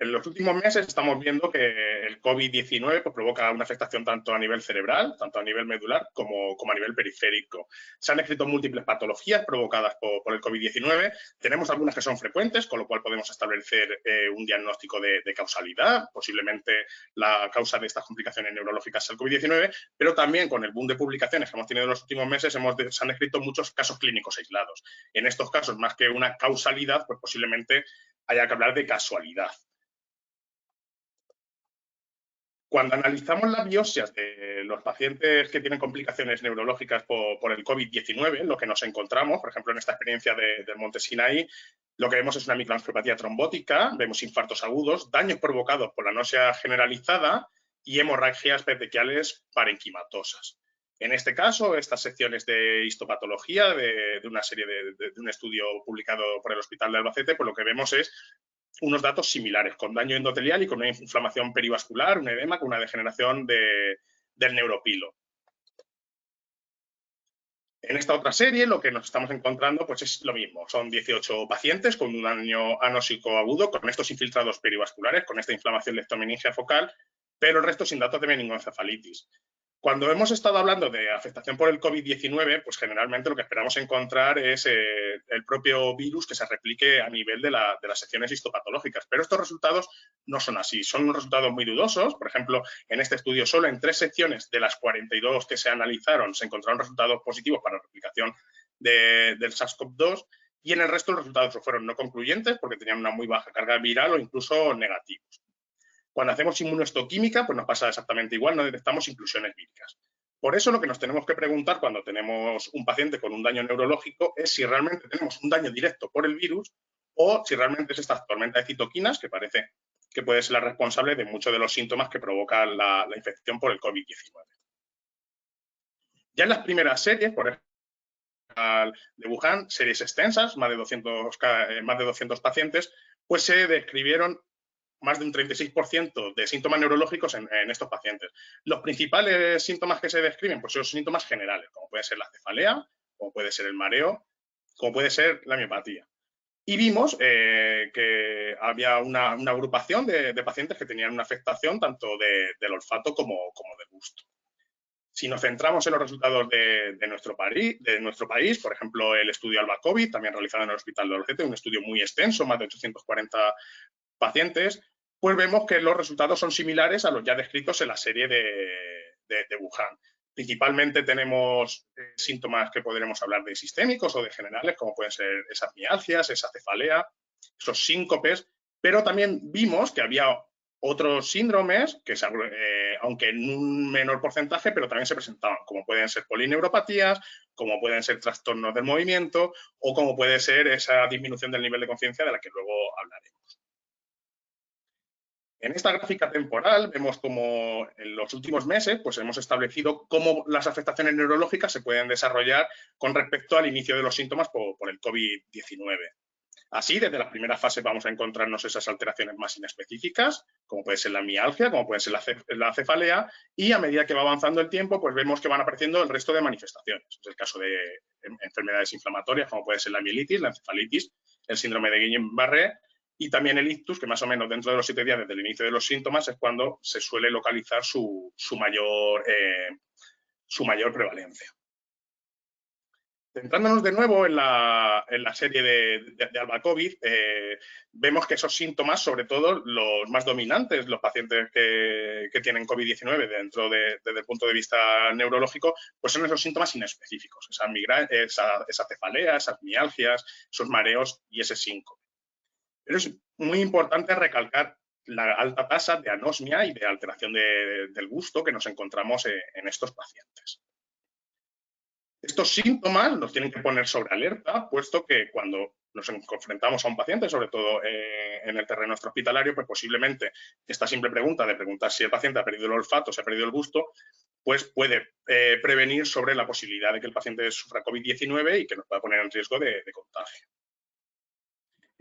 En los últimos meses estamos viendo que el COVID-19 pues, provoca una afectación tanto a nivel cerebral, tanto a nivel medular, como a nivel periférico. Se han escrito múltiples patologías provocadas por el COVID-19. Tenemos algunas que son frecuentes, con lo cual podemos establecer un diagnóstico de causalidad. Posiblemente la causa de estas complicaciones neurológicas sea el COVID-19, pero también con el boom de publicaciones que hemos tenido en los últimos meses se han escrito muchos casos clínicos aislados. En estos casos, más que una causalidad, pues posiblemente haya que hablar de casualidad. Cuando analizamos las biopsias de los pacientes que tienen complicaciones neurológicas por el COVID-19, lo que nos encontramos, por ejemplo, en esta experiencia del Monte Sinaí, lo que vemos es una microangiopatía trombótica, vemos infartos agudos, daños provocados por la anoxia generalizada y hemorragias petequiales parenquimatosas. En este caso, estas secciones de histopatología de una serie de un estudio publicado por el Hospital de Albacete, pues lo que vemos es unos datos similares, con daño endotelial y con una inflamación perivascular, un edema, con una degeneración del neuropilo. En esta otra serie lo que nos estamos encontrando pues es lo mismo, son 18 pacientes con un daño anóxico agudo, con estos infiltrados perivasculares, con esta inflamación leptomeningia focal, pero el resto sin datos de meningoencefalitis. Cuando hemos estado hablando de afectación por el COVID-19, pues generalmente lo que esperamos encontrar es el propio virus que se replique a nivel de las secciones histopatológicas. Pero estos resultados no son así, son unos resultados muy dudosos. Por ejemplo, en este estudio solo en 3 secciones de las 42 que se analizaron se encontraron resultados positivos para replicación del SARS-CoV-2 y en el resto los resultados fueron no concluyentes porque tenían una muy baja carga viral o incluso negativos. Cuando hacemos inmunohistoquímica, pues nos pasa exactamente igual, no detectamos inclusiones víricas. Por eso lo que nos tenemos que preguntar cuando tenemos un paciente con un daño neurológico es si realmente tenemos un daño directo por el virus o si realmente es esta tormenta de citoquinas que parece que puede ser la responsable de muchos de los síntomas que provocan la infección por el COVID-19. Ya en las primeras series, por ejemplo, de Wuhan, series extensas, más de 200 pacientes, pues se describieron más de un 36% de síntomas neurológicos en estos pacientes. Los principales síntomas que se describen pues son síntomas generales, como puede ser la cefalea, como puede ser el mareo, como puede ser la miopatía. Y vimos que había una agrupación de pacientes que tenían una afectación tanto del olfato como del gusto. Si nos centramos en los resultados de nuestro país, por ejemplo, el estudio ALBA COVID, también realizado en el Hospital de Albacete, un estudio muy extenso, más de 840 pacientes, pues vemos que los resultados son similares a los ya descritos en la serie de Wuhan. Principalmente tenemos síntomas que podremos hablar de sistémicos o de generales, como pueden ser esas mialgias, esa cefalea, esos síncopes, pero también vimos que había otros síndromes que, aunque en un menor porcentaje, pero también se presentaban, como pueden ser polineuropatías, como pueden ser trastornos del movimiento o como puede ser esa disminución del nivel de conciencia de la que luego hablaremos. En esta gráfica temporal vemos como en los últimos meses pues hemos establecido cómo las afectaciones neurológicas se pueden desarrollar con respecto al inicio de los síntomas por el COVID-19. Así, desde las primeras fases vamos a encontrarnos esas alteraciones más inespecíficas, como puede ser la mialgia, como puede ser la cefalea, y a medida que va avanzando el tiempo, pues vemos que van apareciendo el resto de manifestaciones. Es el caso de enfermedades inflamatorias, como puede ser la mielitis, la encefalitis, el síndrome de Guillain-Barré, y también el ictus, que más o menos dentro de los 7 días desde el inicio de los síntomas es cuando se suele localizar su mayor prevalencia. Centrándonos de nuevo en la serie de Alba-COVID, vemos que esos síntomas, sobre todo los más dominantes, los pacientes que tienen COVID-19 desde el punto de vista neurológico, pues son esos síntomas inespecíficos, esa cefalea, esas mialgias, esos mareos y ese síncope. Pero es muy importante recalcar la alta tasa de anosmia y de alteración del gusto que nos encontramos en estos pacientes. Estos síntomas nos tienen que poner sobre alerta, puesto que cuando nos enfrentamos a un paciente, sobre todo en el terreno hospitalario, pues posiblemente esta simple pregunta de preguntar si el paciente ha perdido el olfato, si ha perdido el gusto, pues puede prevenir sobre la posibilidad de que el paciente sufra COVID-19 y que nos pueda poner en riesgo de contagio.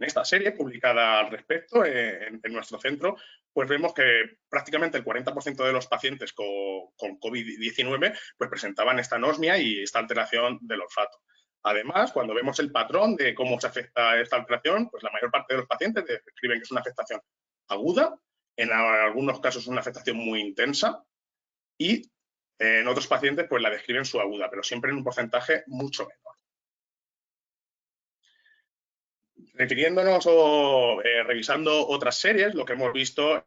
En esta serie, publicada al respecto en nuestro centro, pues vemos que prácticamente el 40% de los pacientes con COVID-19 pues presentaban esta anosmia y esta alteración del olfato. Además, cuando vemos el patrón de cómo se afecta esta alteración, pues la mayor parte de los pacientes describen que es una afectación aguda, en algunos casos una afectación muy intensa y en otros pacientes pues la describen subaguda, pero siempre en un porcentaje mucho menor. Refiriéndonos o revisando otras series, lo que hemos visto,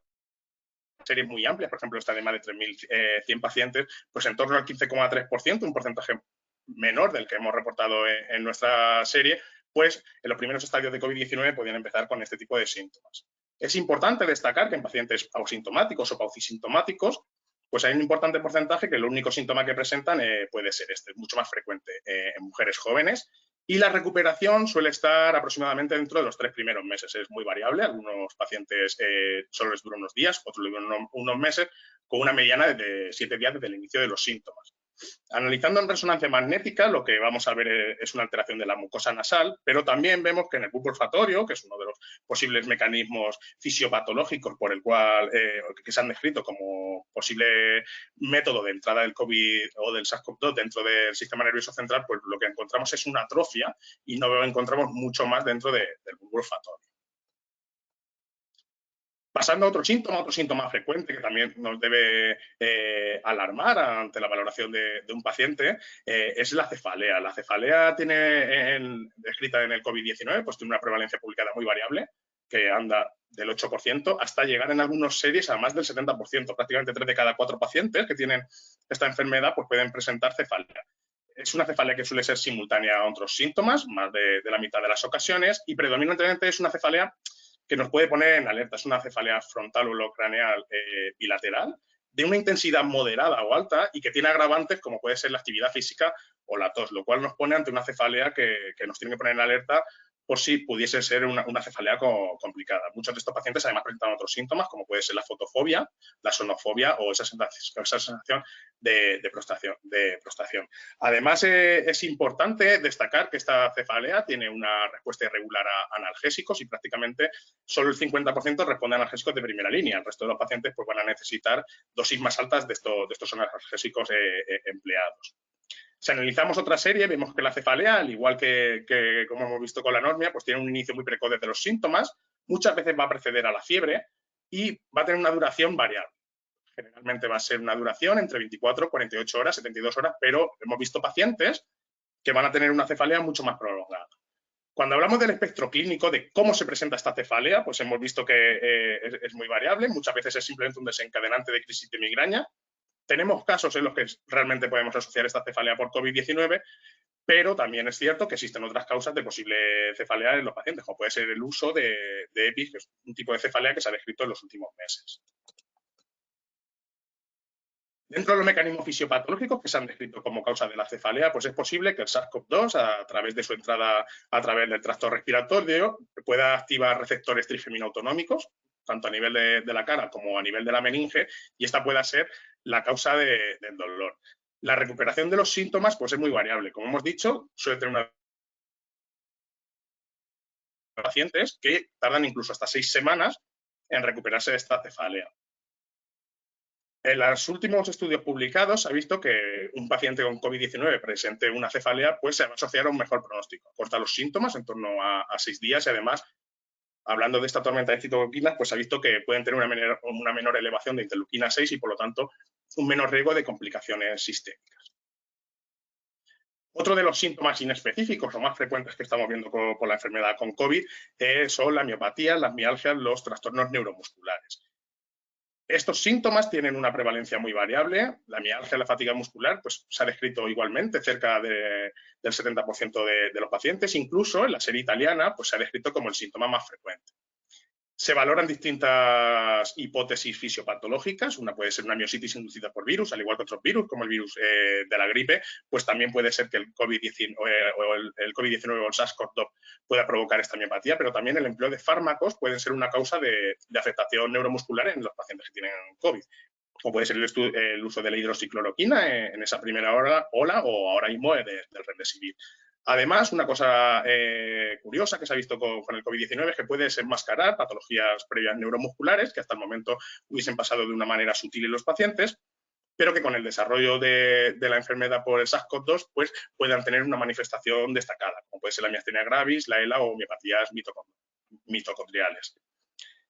series muy amplias, por ejemplo, esta de más de 3.100 pacientes, pues en torno al 15,3%, un porcentaje menor del que hemos reportado en nuestra serie, pues en los primeros estadios de COVID-19 podían empezar con este tipo de síntomas. Es importante destacar que en pacientes ausintomáticos o paucisintomáticos, pues hay un importante porcentaje que el único síntoma que presentan puede ser este, mucho más frecuente en mujeres jóvenes. Y la recuperación suele estar aproximadamente dentro de los 3 primeros meses. Es muy variable. Algunos pacientes solo les dura unos días, otros les duran unos meses, con una mediana de 7 días desde el inicio de los síntomas. Analizando en resonancia magnética, lo que vamos a ver es una alteración de la mucosa nasal, pero también vemos que en el bulbo olfatorio, que es uno de los posibles mecanismos fisiopatológicos por el cual que se han descrito como posible método de entrada del COVID o del SARS-CoV-2 dentro del sistema nervioso central, pues lo que encontramos es una atrofia y no encontramos mucho más dentro del bulbo olfatorio. Pasando a otro síntoma frecuente que también nos debe alarmar ante la valoración de un paciente es la cefalea. La cefalea tiene descrita en el COVID-19, pues tiene una prevalencia publicada muy variable, que anda del 8% hasta llegar en algunas series a más del 70%. Prácticamente 3 de cada 4 pacientes que tienen esta enfermedad pues pueden presentar cefalea. Es una cefalea que suele ser simultánea a otros síntomas, más de la mitad de las ocasiones, y predominantemente es una cefalea que nos puede poner en alerta. Es una cefalea frontal o craneal bilateral de una intensidad moderada o alta y que tiene agravantes como puede ser la actividad física o la tos, lo cual nos pone ante una cefalea que nos tiene que poner en alerta por si pudiese ser una cefalea complicada. Muchos de estos pacientes además presentan otros síntomas como puede ser la fotofobia, la sonofobia o esa sensación de prostración. Además, es importante destacar que esta cefalea tiene una respuesta irregular a analgésicos y prácticamente solo el 50% responde a analgésicos de primera línea. El resto de los pacientes pues, van a necesitar dosis más altas de estos analgésicos empleados. Si analizamos otra serie, vemos que la cefalea, al igual que como hemos visto con la anosmia, pues tiene un inicio muy precoz de los síntomas, muchas veces va a preceder a la fiebre y va a tener una duración variable. Generalmente va a ser una duración entre 24, 48 horas, 72 horas, pero hemos visto pacientes que van a tener una cefalea mucho más prolongada. Cuando hablamos del espectro clínico, de cómo se presenta esta cefalea, pues hemos visto que es muy variable, muchas veces es simplemente un desencadenante de crisis de migraña. Tenemos casos en los que realmente podemos asociar esta cefalea por COVID-19, pero también es cierto que existen otras causas de posible cefalea en los pacientes, como puede ser el uso de EPIs, que es un tipo de cefalea que se ha descrito en los últimos meses. Dentro de los mecanismos fisiopatológicos que se han descrito como causa de la cefalea, pues es posible que el SARS-CoV-2, a través de su entrada a través del tracto respiratorio, pueda activar receptores trifeminoautonómicos, tanto a nivel de la cara como a nivel de la meninge, y esta pueda ser la causa del dolor. La recuperación de los síntomas pues es muy variable. Como hemos dicho, suele tener una pacientes que tardan incluso hasta 6 semanas en recuperarse de esta cefalea. En los últimos estudios publicados se ha visto que un paciente con COVID-19 presente una cefalea pues se va a asociar a un mejor pronóstico. Corta los síntomas en torno a 6 días y además, hablando de esta tormenta de citoquinas, pues se ha visto que pueden tener una menor elevación de interleuquina 6 y por lo tanto un menor riesgo de complicaciones sistémicas. Otro de los síntomas inespecíficos o más frecuentes que estamos viendo por la enfermedad con COVID son la miopatía, las mialgias, los trastornos neuromusculares. Estos síntomas tienen una prevalencia muy variable. La mialgia, la fatiga muscular, pues se ha descrito igualmente cerca del 70% de los pacientes. Incluso en la serie italiana, pues se ha descrito como el síntoma más frecuente. Se valoran distintas hipótesis fisiopatológicas. Una puede ser una miositis inducida por virus, al igual que otros virus, como el virus de la gripe. Pues también puede ser que el COVID-19 o el SARS-CoV-2 pueda provocar esta miopatía, pero también el empleo de fármacos puede ser una causa de afectación neuromuscular en los pacientes que tienen COVID. Como puede ser el uso de la hidroxicloroquina en esa primera ola o ahora mismo del remdesivir. Además, una cosa curiosa que se ha visto con el COVID-19 es que puede desenmascarar patologías previas neuromusculares que hasta el momento hubiesen pasado de una manera sutil en los pacientes, pero que con el desarrollo de la enfermedad por el SARS-CoV-2 pues, puedan tener una manifestación destacada, como puede ser la miastenia gravis, la ELA o miopatías mitocondriales.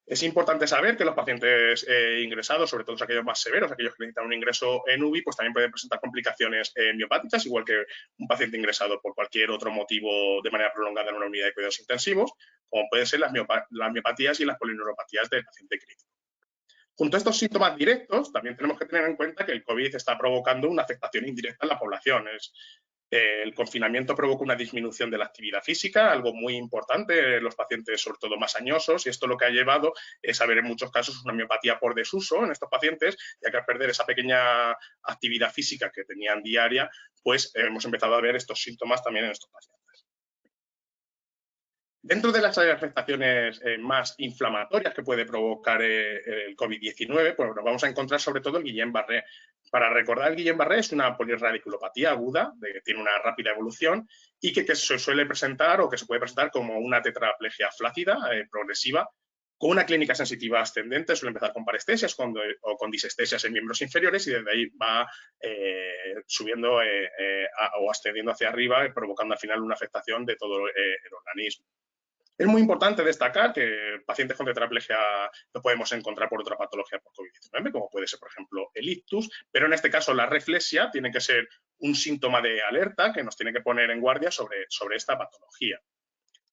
Es importante saber que los pacientes ingresados, sobre todo aquellos más severos, aquellos que necesitan un ingreso en UBI, pues también pueden presentar complicaciones miopáticas, igual que un paciente ingresado por cualquier otro motivo de manera prolongada en una unidad de cuidados intensivos, como pueden ser las miopatías y las polineuropatías del paciente crítico. Junto a estos síntomas directos, también tenemos que tener en cuenta que el COVID está provocando una afectación indirecta en la población. El confinamiento provoca una disminución de la actividad física, algo muy importante en los pacientes, sobre todo más añosos, y esto lo que ha llevado es a ver en muchos casos una miopatía por desuso en estos pacientes, ya que al perder esa pequeña actividad física que tenían diaria, pues hemos empezado a ver estos síntomas también en estos pacientes. Dentro de las afectaciones más inflamatorias que puede provocar el COVID-19, pues nos vamos a encontrar sobre todo el Guillain-Barré. Para recordar, el Guillain-Barré es una polirradiculopatía aguda, que tiene una rápida evolución y que se suele presentar o que se puede presentar como una tetraplegia flácida progresiva, con una clínica sensitiva ascendente. Suele empezar con parestesias o con disestesias en miembros inferiores y desde ahí va subiendo o ascendiendo hacia arriba, provocando al final una afectación de todo el organismo. Es muy importante destacar que pacientes con tetraplegia lo podemos encontrar por otra patología por COVID-19, como puede ser, por ejemplo, el ictus, pero en este caso la reflexia tiene que ser un síntoma de alerta que nos tiene que poner en guardia sobre esta patología.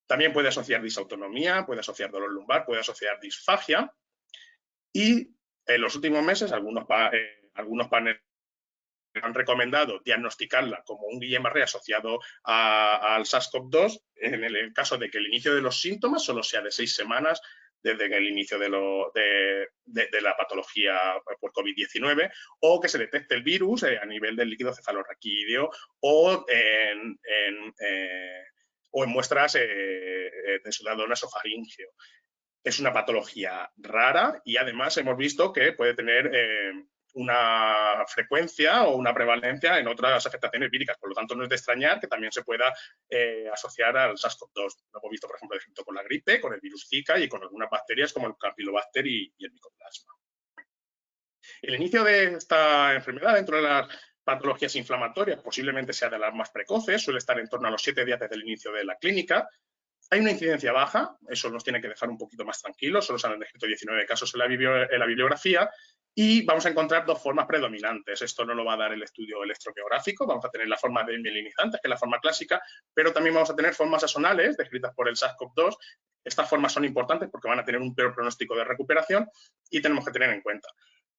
También puede asociar disautonomía, puede asociar dolor lumbar, puede asociar disfagia y en los últimos meses algunos paneles han recomendado diagnosticarla como un Guillain-Barré asociado al SARS-CoV-2 en el caso de que el inicio de los síntomas solo sea de 6 semanas desde el inicio de la patología por COVID-19 o que se detecte el virus a nivel del líquido cefalorraquídeo o en muestras de sudado nasofaríngeo. Es una patología rara y además hemos visto que puede tener una frecuencia o una prevalencia en otras afectaciones víricas. Por lo tanto, no es de extrañar que también se pueda asociar al SARS-CoV-2. Lo hemos visto, por ejemplo, con la gripe, con el virus Zika y con algunas bacterias como el Campylobacter y el Mycoplasma. El inicio de esta enfermedad dentro de las patologías inflamatorias posiblemente sea de las más precoces, suele estar en torno a los 7 días desde el inicio de la clínica. Hay una incidencia baja, eso nos tiene que dejar un poquito más tranquilos, solo se han descrito 19 casos en la bibliografía y vamos a encontrar 2 formas predominantes. Esto no lo va a dar el estudio electromiográfico, vamos a tener la forma de mielinizantes, que es la forma clásica, pero también vamos a tener formas axonales descritas por el SARS-CoV-2. Estas formas son importantes porque van a tener un peor pronóstico de recuperación y tenemos que tener en cuenta.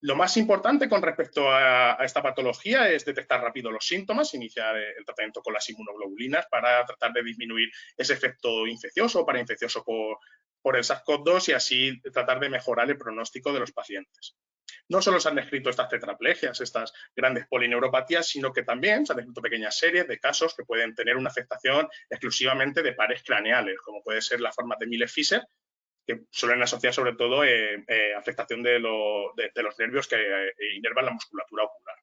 Lo más importante con respecto a esta patología es detectar rápido los síntomas, iniciar el tratamiento con las inmunoglobulinas para tratar de disminuir ese efecto infeccioso o parainfeccioso por el SARS-CoV-2 y así tratar de mejorar el pronóstico de los pacientes. No solo se han descrito estas tetraplegias, estas grandes polineuropatías, sino que también se han descrito pequeñas series de casos que pueden tener una afectación exclusivamente de pares craneales, como puede ser la forma de Miller-Fisher, que suelen asociar sobre todo afectación de los nervios que inervan la musculatura ocular.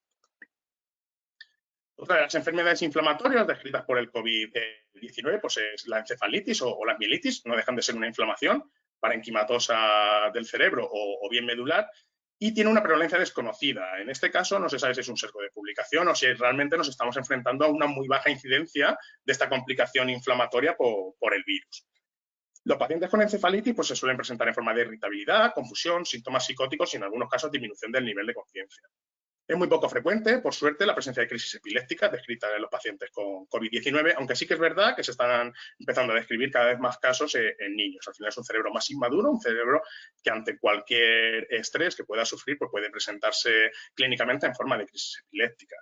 Otra de las enfermedades inflamatorias descritas por el COVID-19 pues es la encefalitis o la mielitis, no dejan de ser una inflamación parenquimatosa del cerebro o bien medular, y tiene una prevalencia desconocida. En este caso no se sabe si es un sesgo de publicación o si realmente nos estamos enfrentando a una muy baja incidencia de esta complicación inflamatoria por el virus. Los pacientes con encefalitis pues, se suelen presentar en forma de irritabilidad, confusión, síntomas psicóticos y en algunos casos disminución del nivel de conciencia. Es muy poco frecuente, por suerte, la presencia de crisis epilépticas descritas en los pacientes con COVID-19, aunque sí que es verdad que se están empezando a describir cada vez más casos en niños. Al final es un cerebro más inmaduro, un cerebro que ante cualquier estrés que pueda sufrir pues puede presentarse clínicamente en forma de crisis epiléptica.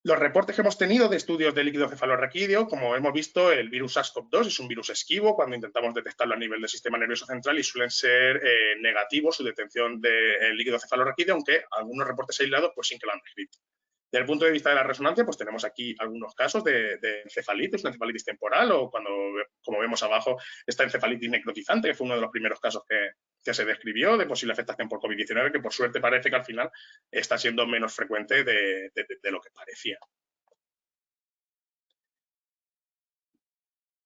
Los reportes que hemos tenido de estudios de líquido cefalorraquídeo, como hemos visto, el virus SARS-CoV-2 es un virus esquivo cuando intentamos detectarlo a nivel del sistema nervioso central y suelen ser negativos su detección del líquido cefalorraquídeo, aunque algunos reportes aislados pues sí que lo han descrito. Desde el punto de vista de la resonancia, pues tenemos aquí algunos casos de encefalitis, una encefalitis temporal o cuando, como vemos abajo, esta encefalitis necrotizante, que fue uno de los primeros casos que se describió de posible afectación por COVID-19, que por suerte parece que al final está siendo menos frecuente de lo que parecía.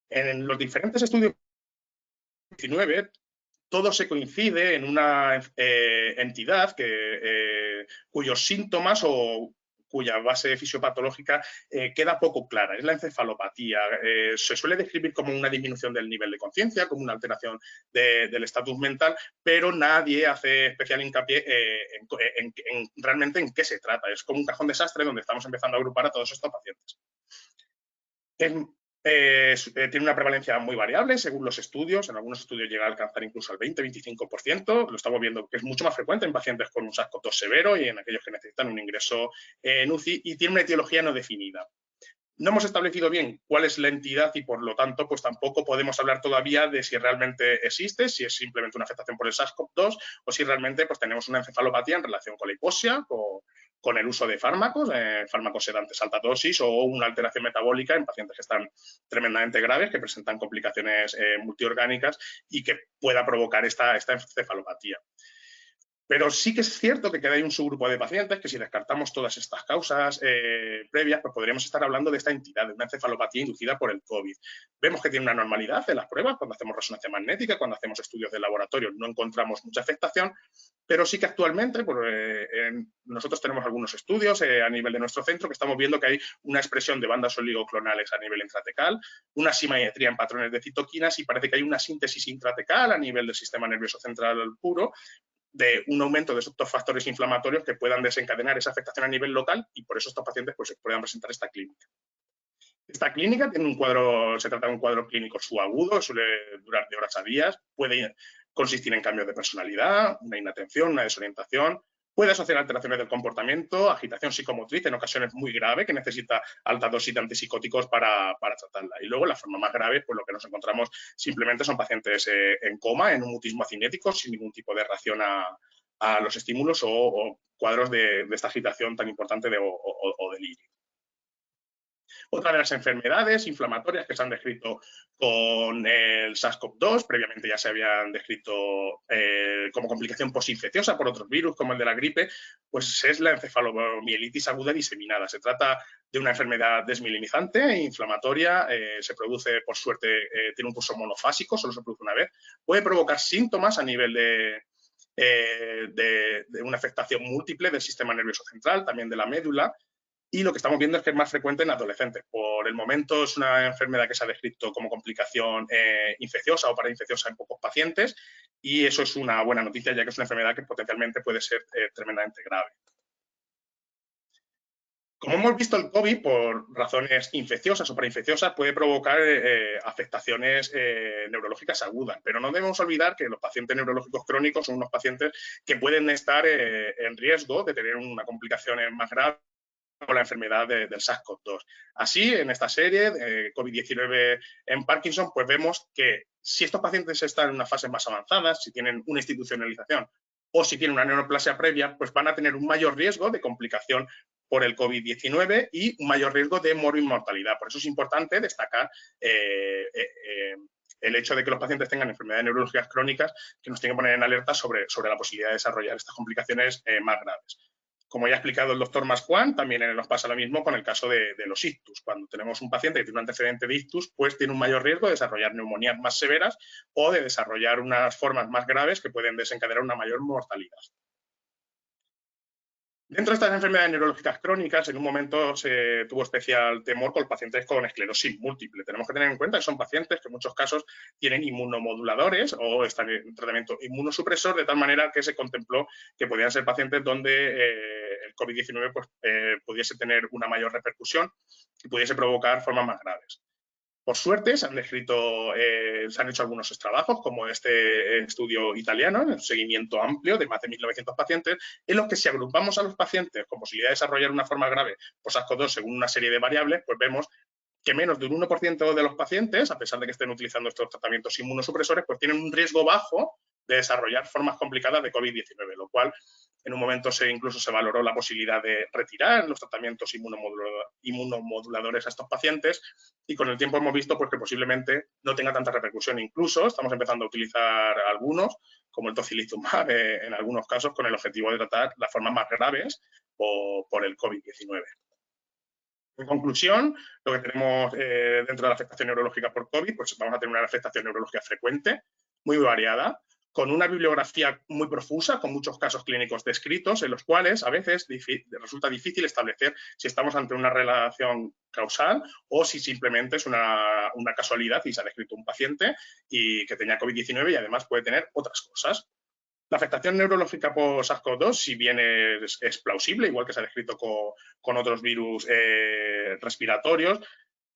En los diferentes estudios de COVID-19, todo se coincide en una entidad cuyos síntomas o cuya base fisiopatológica queda poco clara, es la encefalopatía. Se suele describir como una disminución del nivel de conciencia, como una alteración del estatus mental, pero nadie hace especial hincapié realmente en qué se trata. Es como un cajón desastre donde estamos empezando a agrupar a todos estos pacientes. Tiene una prevalencia muy variable según los estudios. En algunos estudios llega a alcanzar incluso el 20-25%. Lo estamos viendo que es mucho más frecuente en pacientes con un SARS-CoV-2 severo y en aquellos que necesitan un ingreso en UCI, y tiene una etiología no definida. No hemos establecido bien cuál es la entidad y, por lo tanto, pues tampoco podemos hablar todavía de si realmente existe, si es simplemente una afectación por el SARS-CoV-2 o si realmente pues, tenemos una encefalopatía en relación con la hipoxia, con el uso de fármacos, fármacos sedantes alta dosis o una alteración metabólica en pacientes que están tremendamente graves, que presentan complicaciones multiorgánicas y que pueda provocar esta encefalopatía. Pero sí que es cierto que hay un subgrupo de pacientes que si descartamos todas estas causas previas, pues podríamos estar hablando de esta entidad, de una encefalopatía inducida por el COVID. Vemos que tiene una normalidad en las pruebas, cuando hacemos resonancia magnética, cuando hacemos estudios de laboratorio, no encontramos mucha afectación, pero sí que actualmente nosotros tenemos algunos estudios a nivel de nuestro centro que estamos viendo que hay una expresión de bandas oligoclonales a nivel intratecal, una simetría en patrones de citoquinas y parece que hay una síntesis intratecal a nivel del sistema nervioso central puro, de un aumento de estos factores inflamatorios que puedan desencadenar esa afectación a nivel local y por eso estos pacientes pues, puedan presentar esta clínica. Esta clínica tiene se trata de un cuadro clínico subagudo, suele durar de horas a días, puede consistir en cambios de personalidad, una inatención, una desorientación, puede asociar alteraciones del comportamiento, agitación psicomotriz, en ocasiones muy grave, que necesita alta dosis de antipsicóticos para tratarla. Y luego, la forma más grave, pues lo que nos encontramos simplemente son pacientes en coma, en un mutismo acinético, sin ningún tipo de reacción a los estímulos o cuadros de esta agitación tan importante o delirio. Otra de las enfermedades inflamatorias que se han descrito con el SARS-CoV-2, previamente ya se habían descrito como complicación posinfecciosa por otros virus, como el de la gripe, pues es la encefalomielitis aguda diseminada. Se trata de una enfermedad desmielinizante e inflamatoria, se produce, por suerte, tiene un curso monofásico, solo se produce una vez, puede provocar síntomas a nivel de una afectación múltiple del sistema nervioso central, también de la médula. Y lo que estamos viendo es que es más frecuente en adolescentes. Por el momento es una enfermedad que se ha descrito como complicación infecciosa o parainfecciosa en pocos pacientes y eso es una buena noticia, ya que es una enfermedad que potencialmente puede ser tremendamente grave. Como hemos visto, el COVID, por razones infecciosas o parainfecciosas, puede provocar afectaciones neurológicas agudas, pero no debemos olvidar que los pacientes neurológicos crónicos son unos pacientes que pueden estar en riesgo de tener una complicación más grave con la enfermedad del SARS-CoV-2. Así, en esta serie, COVID-19 en Parkinson, pues vemos que si estos pacientes están en unas fases más avanzadas, si tienen una institucionalización o si tienen una neoplasia previa, pues van a tener un mayor riesgo de complicación por el COVID-19 y un mayor riesgo de morbimortalidad. Por eso es importante destacar el hecho de que los pacientes tengan enfermedades neurológicas crónicas que nos tienen que poner en alerta sobre la posibilidad de desarrollar estas complicaciones más graves. Como ya ha explicado el doctor Masjuan, también nos pasa lo mismo con el caso de los ictus. Cuando tenemos un paciente que tiene un antecedente de ictus, pues tiene un mayor riesgo de desarrollar neumonías más severas o de desarrollar unas formas más graves que pueden desencadenar una mayor mortalidad. Dentro de estas enfermedades neurológicas crónicas, en un momento se tuvo especial temor con los pacientes con esclerosis múltiple. Tenemos que tener en cuenta que son pacientes que en muchos casos tienen inmunomoduladores o están en tratamiento inmunosupresor, de tal manera que se contempló que podían ser pacientes donde el COVID-19 pues, pudiese tener una mayor repercusión y pudiese provocar formas más graves. Por suerte, se han hecho algunos trabajos, como este estudio italiano, en un seguimiento amplio de más de 1.900 pacientes, en los que si agrupamos a los pacientes con posibilidad de desarrollar una forma grave por SARS-CoV-2 según una serie de variables, pues vemos que menos de un 1% de los pacientes, a pesar de que estén utilizando estos tratamientos inmunosupresores, pues tienen un riesgo bajo de desarrollar formas complicadas de COVID-19, lo cual en un momento incluso se valoró la posibilidad de retirar los tratamientos inmunomoduladores a estos pacientes y con el tiempo hemos visto pues, que posiblemente no tenga tanta repercusión. Incluso estamos empezando a utilizar algunos, como el tocilizumab, en algunos casos con el objetivo de tratar las formas más graves por el COVID-19. En conclusión, lo que tenemos dentro de la afectación neurológica por COVID, pues vamos a tener una afectación neurológica frecuente, muy variada, con una bibliografía muy profusa, con muchos casos clínicos descritos, en los cuales a veces resulta difícil establecer si estamos ante una relación causal o si simplemente es una casualidad y se ha descrito un paciente y que tenía COVID-19 y además puede tener otras cosas. La afectación neurológica por SARS-CoV-2, si bien es plausible, igual que se ha descrito con otros virus respiratorios,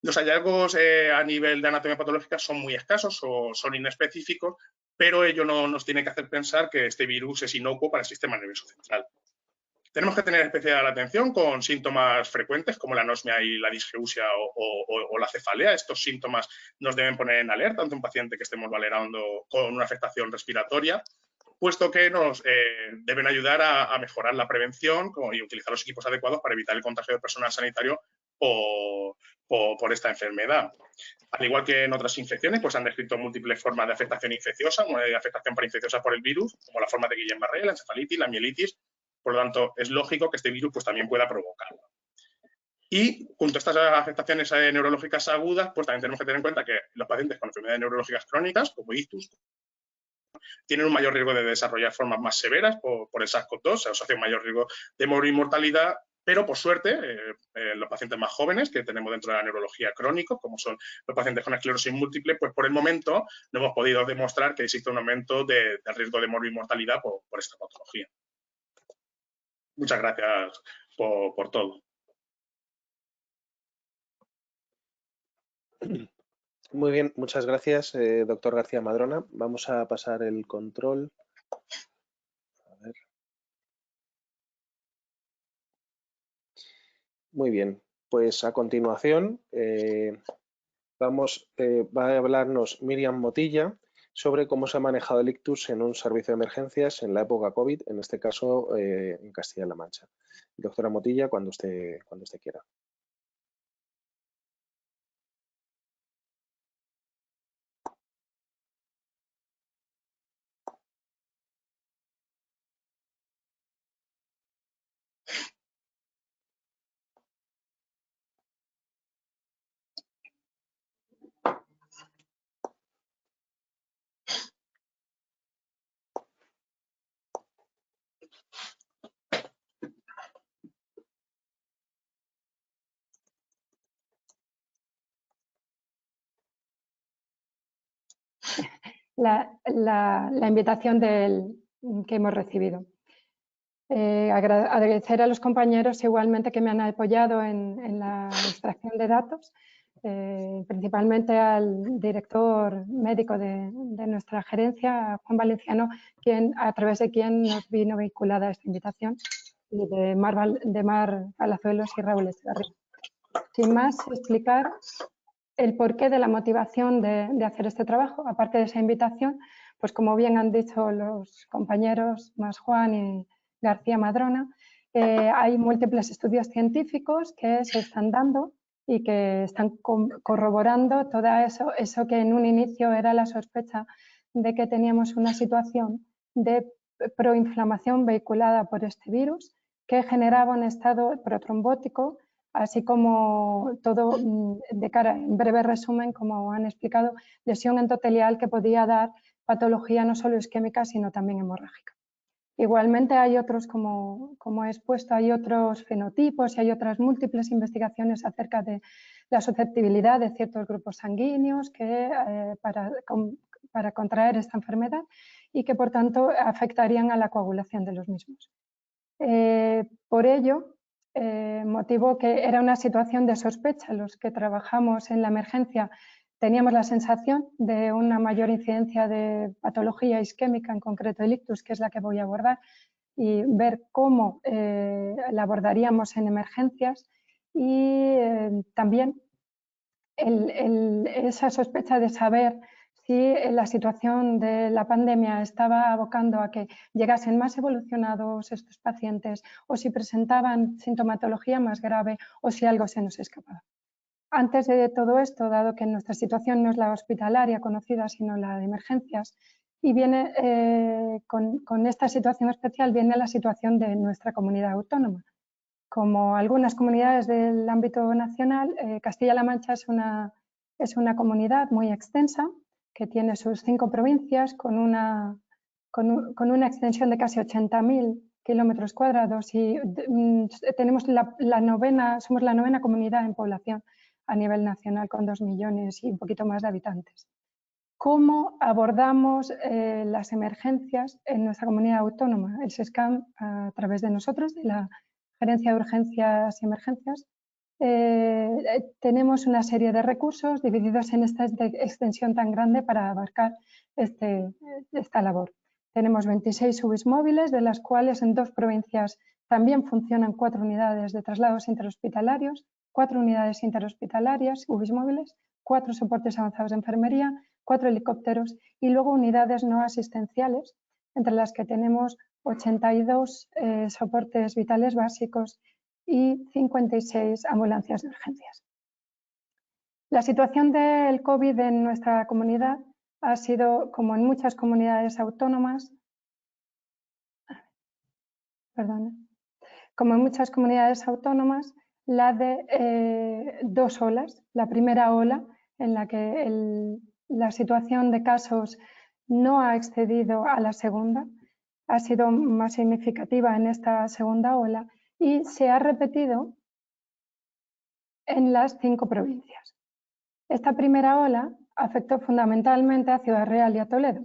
los hallazgos a nivel de anatomía patológica son muy escasos o son inespecíficos, pero ello no nos tiene que hacer pensar que este virus es inocuo para el sistema nervioso central. Tenemos que tener especial atención con síntomas frecuentes como la anosmia y la disgeusia o la cefalea. Estos síntomas nos deben poner en alerta ante un paciente que estemos valorando con una afectación respiratoria, puesto que nos deben ayudar a mejorar la prevención y utilizar los equipos adecuados para evitar el contagio de personal sanitario por esta enfermedad. Al igual que en otras infecciones, pues han descrito múltiples formas de afectación infecciosa, de afectación parainfecciosa por el virus, como la forma de Guillain-Barré, la encefalitis, la mielitis. Por lo tanto, es lógico que este virus pues, también pueda provocarlo. Y junto a estas afectaciones neurológicas agudas, pues también tenemos que tener en cuenta que los pacientes con enfermedades neurológicas crónicas, como ictus, tienen un mayor riesgo de desarrollar formas más severas por el SARS-CoV-2, se asocia un mayor riesgo de morbimortalidad, pero por suerte los pacientes más jóvenes que tenemos dentro de la neurología crónica, como son los pacientes con esclerosis múltiple, pues por el momento no hemos podido demostrar que existe un aumento del riesgo de morbimortalidad por esta patología. Muchas gracias por todo. Muy bien, muchas gracias, doctor García Madrona. Vamos a pasar el control. A ver. Muy bien, pues a continuación va a hablarnos Miriam Motilla sobre cómo se ha manejado el ictus en un servicio de emergencias en la época COVID, en este caso en Castilla-La Mancha. Doctora Motilla, cuando usted quiera. La invitación que hemos recibido. Agradecer a los compañeros igualmente que me han apoyado en la extracción de datos, principalmente al director médico de nuestra gerencia, Juan Valenciano, a través de quien nos vino vinculada esta invitación, y de Mar Palazuelos y Raúl Echevarría. Sin más, explicar el porqué de la motivación de hacer este trabajo. Aparte de esa invitación, pues como bien han dicho los compañeros Masjuan y García Madrona, hay múltiples estudios científicos que se están dando y que están corroborando todo eso que en un inicio era la sospecha de que teníamos una situación de proinflamación vehiculada por este virus que generaba un estado protrombótico, así como todo de cara, en breve resumen, como han explicado, lesión endotelial que podía dar patología no solo isquémica, sino también hemorrágica. Igualmente hay otros, como he expuesto, hay otros fenotipos y hay otras múltiples investigaciones acerca de la susceptibilidad de ciertos grupos sanguíneos para contraer esta enfermedad y que por tanto afectarían a la coagulación de los mismos. Por ello, motivo que era una situación de sospecha. Los que trabajamos en la emergencia teníamos la sensación de una mayor incidencia de patología isquémica, en concreto el ictus, que es la que voy a abordar, y ver cómo la abordaríamos en emergencias y también esa sospecha de saber si la situación de la pandemia estaba abocando a que llegasen más evolucionados estos pacientes o si presentaban sintomatología más grave o si algo se nos escapaba. Antes de todo esto, dado que nuestra situación no es la hospitalaria conocida, sino la de emergencias, y viene con esta situación especial, viene la situación de nuestra comunidad autónoma. Como algunas comunidades del ámbito nacional, Castilla-La Mancha es una comunidad muy extensa que tiene sus 5 provincias con una extensión de casi 80.000 kilómetros cuadrados y tenemos somos la 9ª comunidad en población a nivel nacional con 2 millones y un poquito más de habitantes. ¿Cómo abordamos las emergencias en nuestra comunidad autónoma? El SESCAM, a través de nosotros, de la Gerencia de Urgencias y Emergencias, tenemos una serie de recursos divididos en esta extensión tan grande para abarcar esta labor. Tenemos 26 UBIs móviles, de las cuales en 2 provincias también funcionan 4 unidades de traslados interhospitalarios, 4 unidades interhospitalarias, UBIs móviles, 4 soportes avanzados de enfermería, 4 helicópteros y luego unidades no asistenciales, entre las que tenemos 82 soportes vitales básicos y 56 ambulancias de urgencias. La situación del COVID en nuestra comunidad ha sido, como en muchas comunidades autónomas, la de 2 olas. La primera ola, en la que la situación de casos no ha excedido a la segunda, ha sido más significativa en esta segunda ola y se ha repetido en las 5 provincias. Esta primera ola afectó fundamentalmente a Ciudad Real y a Toledo.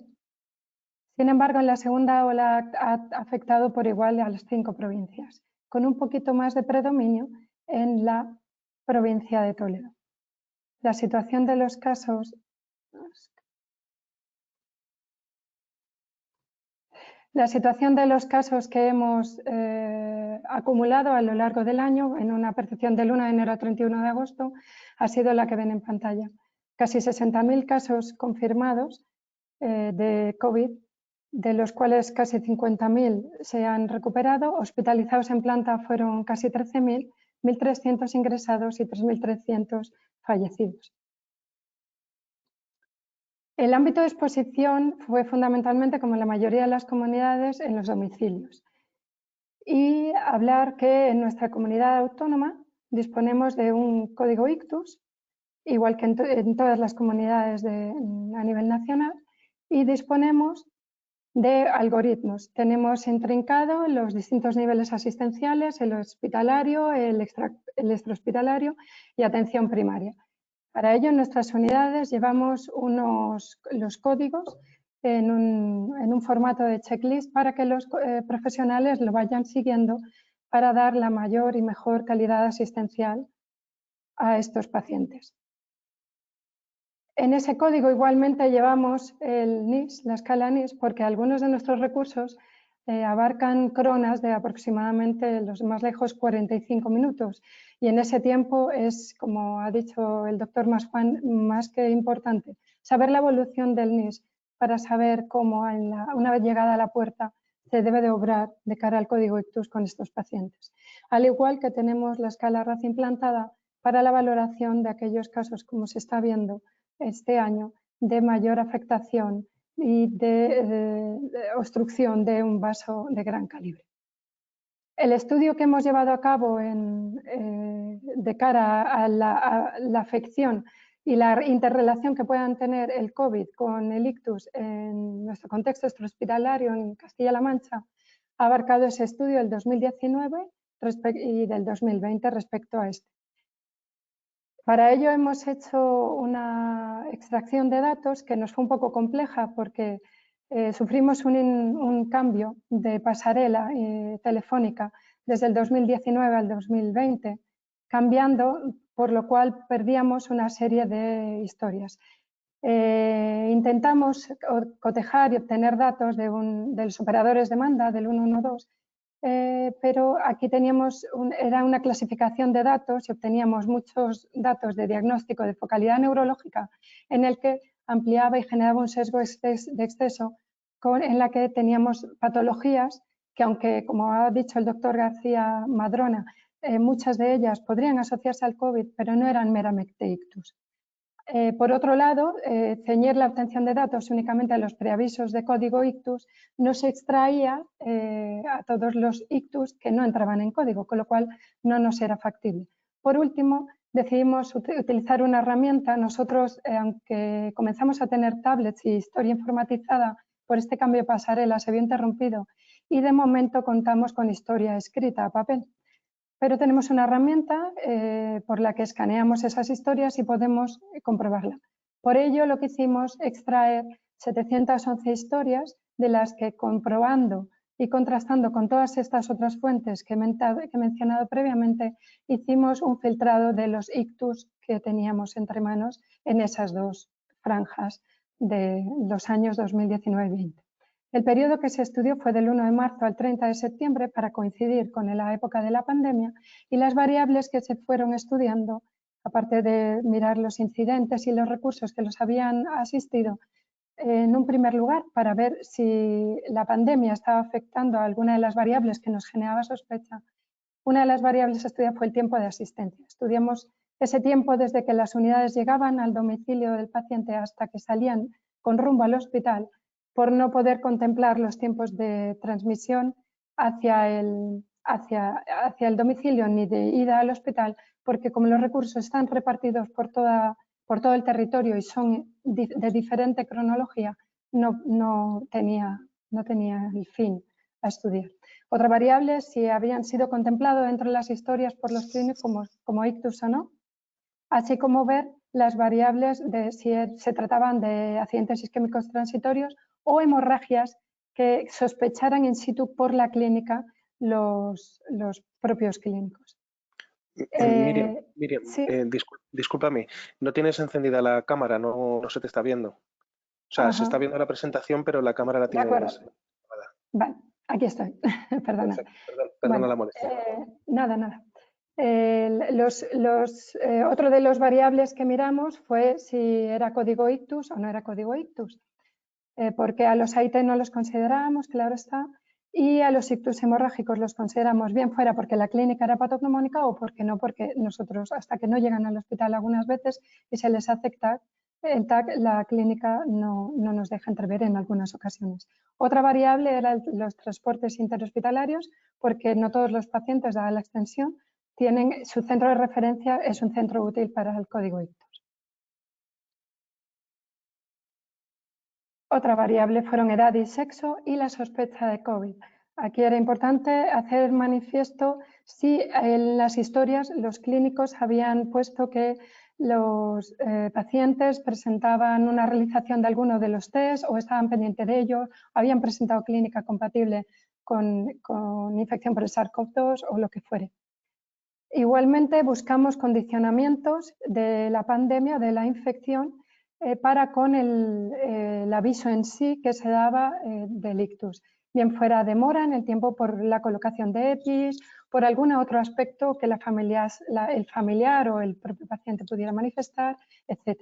Sin embargo, en la segunda ola ha afectado por igual a las 5 provincias, con un poquito más de predominio en la provincia de Toledo. La situación de los casos... La situación de los casos que hemos acumulado a lo largo del año, en una percepción del 1 de enero a 31 de agosto, ha sido la que ven en pantalla. Casi 60.000 casos confirmados de COVID, de los cuales casi 50.000 se han recuperado. Hospitalizados en planta fueron casi 13.000, 1.300 ingresados y 3.300 fallecidos. El ámbito de exposición fue fundamentalmente, como en la mayoría de las comunidades, en los domicilios. Y hablar que en nuestra comunidad autónoma disponemos de un código ictus, igual que en todas las comunidades a nivel nacional, y disponemos de algoritmos. Tenemos intrincado los distintos niveles asistenciales, el hospitalario, el extrahospitalario y atención primaria. Para ello, en nuestras unidades llevamos los códigos en un formato de checklist para que los profesionales lo vayan siguiendo para dar la mayor y mejor calidad asistencial a estos pacientes. En ese código igualmente llevamos el NIS, la escala NIS, porque algunos de nuestros recursos abarcan cronas de aproximadamente, los más lejos, 45 minutos. Y en ese tiempo es, como ha dicho el doctor Masjuan, más que importante saber la evolución del NIS para saber cómo, una vez llegada a la puerta, se debe de obrar de cara al código ictus con estos pacientes. Al igual que tenemos la escala RAC implantada para la valoración de aquellos casos, como se está viendo este año, de mayor afectación y de obstrucción de un vaso de gran calibre. El estudio que hemos llevado a cabo de cara a la afección y la interrelación que puedan tener el COVID con el ictus en nuestro contexto extrahospitalario en Castilla-La Mancha ha abarcado ese estudio del 2019 y del 2020 respecto a este. Para ello hemos hecho una extracción de datos que nos fue un poco compleja porque sufrimos un cambio de pasarela telefónica desde el 2019 al 2020, cambiando, por lo cual perdíamos una serie de historias. Intentamos cotejar y obtener datos de los operadores de demanda del 112, pero aquí era una clasificación de datos y obteníamos muchos datos de diagnóstico de focalidad neurológica en el que ampliaba y generaba un sesgo de exceso en la que teníamos patologías que, aunque, como ha dicho el doctor García Madrona, muchas de ellas podrían asociarse al COVID, pero no eran meramente ictus. Por otro lado, ceñir la obtención de datos únicamente a los preavisos de código ictus no se extraía a todos los ictus que no entraban en código, con lo cual no nos era factible. Por último, decidimos utilizar una herramienta. Nosotros, aunque comenzamos a tener tablets y historia informatizada por este cambio de pasarela, se vio interrumpido y de momento contamos con historia escrita a papel. Pero tenemos una herramienta por la que escaneamos esas historias y podemos comprobarla. Por ello, lo que hicimos es extraer 711 historias de las que, comprobando y contrastando con todas estas otras fuentes que he mencionado previamente, hicimos un filtrado de los ictus que teníamos entre manos en esas dos franjas de los años 2019 y 2020. El periodo que se estudió fue del 1 de marzo al 30 de septiembre para coincidir con la época de la pandemia, y las variables que se fueron estudiando, aparte de mirar los incidentes y los recursos que los habían asistido, en un primer lugar para ver si la pandemia estaba afectando a alguna de las variables que nos generaba sospecha. Una de las variables estudiadas fue el tiempo de asistencia. Estudiamos ese tiempo desde que las unidades llegaban al domicilio del paciente hasta que salían con rumbo al hospital, por no poder contemplar los tiempos de transmisión hacia el domicilio ni de ida al hospital, porque como los recursos están repartidos por todo el territorio y son de diferente cronología, no tenía el fin a estudiar. Otra variable es si habían sido contemplados dentro de las historias por los clínicos como ictus o no, así como ver las variables de si se trataban de accidentes isquémicos transitorios o hemorragias que sospecharan in situ por la clínica los propios clínicos. Miriam, ¿sí? discúlpame, no tienes encendida la cámara, no se te está viendo. O sea, se está viendo la presentación, pero la cámara la tienes apagada. Vale, aquí estoy. Perdona. Perdona la molestia. Nada. Otro de los variables que miramos fue si era código ictus o no era código ictus, porque a los AIT no los considerábamos, claro está, y a los ictus hemorrágicos los consideramos bien fuera porque la clínica era patognomónica o porque no, porque nosotros hasta que no llegan al hospital algunas veces y se les acepta el TAC, la clínica no nos deja entrever en algunas ocasiones. Otra variable eran los transportes interhospitalarios, porque no todos los pacientes, dada la extensión, tienen su centro de referencia, es un centro útil para el código ictus. Otra variable fueron edad y sexo y la sospecha de COVID. Aquí era importante hacer manifiesto si en las historias los clínicos habían puesto que los pacientes presentaban una realización de alguno de los test o estaban pendientes de ello, habían presentado clínica compatible con infección por el SARS-CoV-2 o lo que fuere. Igualmente buscamos condicionamientos de la pandemia, de la infección, para con el aviso en sí que se daba del ictus, bien fuera demora en el tiempo por la colocación de EPIs, por algún otro aspecto que el familiar o el propio paciente pudiera manifestar, etc.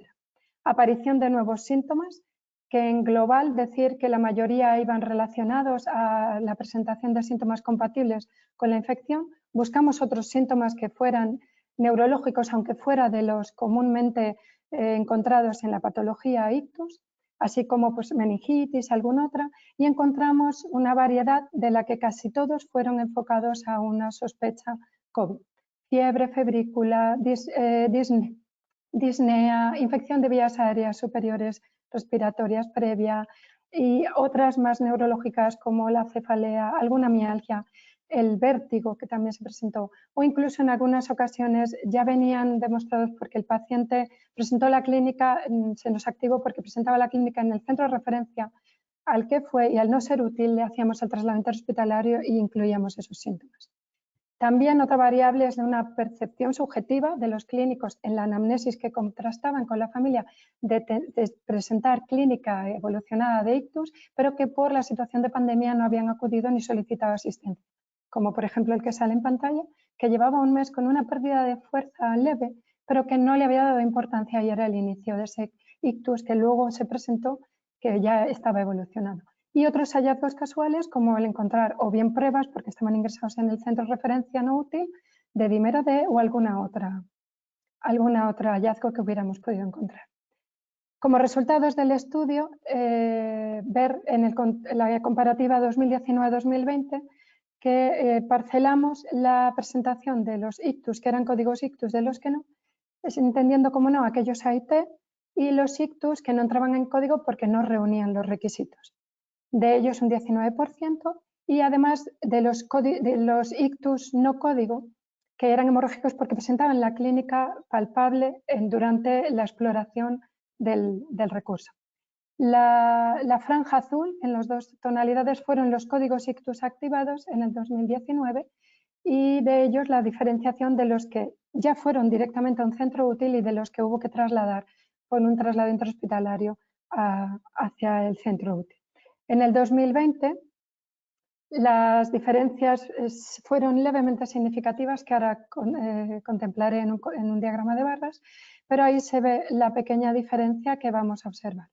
Aparición de nuevos síntomas, que en global decir que la mayoría iban relacionados a la presentación de síntomas compatibles con la infección. Buscamos otros síntomas que fueran neurológicos, aunque fuera de los comúnmente encontrados en la patología ictus, así como pues, meningitis, alguna otra, y encontramos una variedad de la que casi todos fueron enfocados a una sospecha COVID. Fiebre, febrícula, disnea, infección de vías aéreas superiores respiratorias previa y otras más neurológicas como la cefalea, alguna mialgia, el vértigo que también se presentó, o incluso en algunas ocasiones ya venían demostrados porque el paciente presentó la clínica, se nos activó porque presentaba la clínica en el centro de referencia al que fue, y al no ser útil le hacíamos el traslado interhospitalario y incluíamos esos síntomas. También otra variable es de una percepción subjetiva de los clínicos en la anamnesis que contrastaban con la familia de presentar clínica evolucionada de ictus, pero que por la situación de pandemia no habían acudido ni solicitado asistencia, como por ejemplo el que sale en pantalla, que llevaba un mes con una pérdida de fuerza leve, pero que no le había dado importancia y era el inicio de ese ictus que luego se presentó que ya estaba evolucionado. Y otros hallazgos casuales como el encontrar o bien pruebas porque estaban ingresados en el centro de referencia no útil de dímero D o alguna otra hallazgo que hubiéramos podido encontrar. Como resultados del estudio, ver en la comparativa 2019-2020 que parcelamos la presentación de los ictus que eran códigos ictus de los que no, entendiendo como no aquellos AIT y los ictus que no entraban en código porque no reunían los requisitos. De ellos un 19% y además de los ictus no código que eran hemorrágicos porque presentaban la clínica palpable durante la exploración del recurso. La franja azul en las dos tonalidades fueron los códigos ictus activados en el 2019 y de ellos la diferenciación de los que ya fueron directamente a un centro útil y de los que hubo que trasladar con un traslado interhospitalario hacia el centro útil. En el 2020 las diferencias fueron levemente significativas que ahora contemplaré en un diagrama de barras, pero ahí se ve la pequeña diferencia que vamos a observar.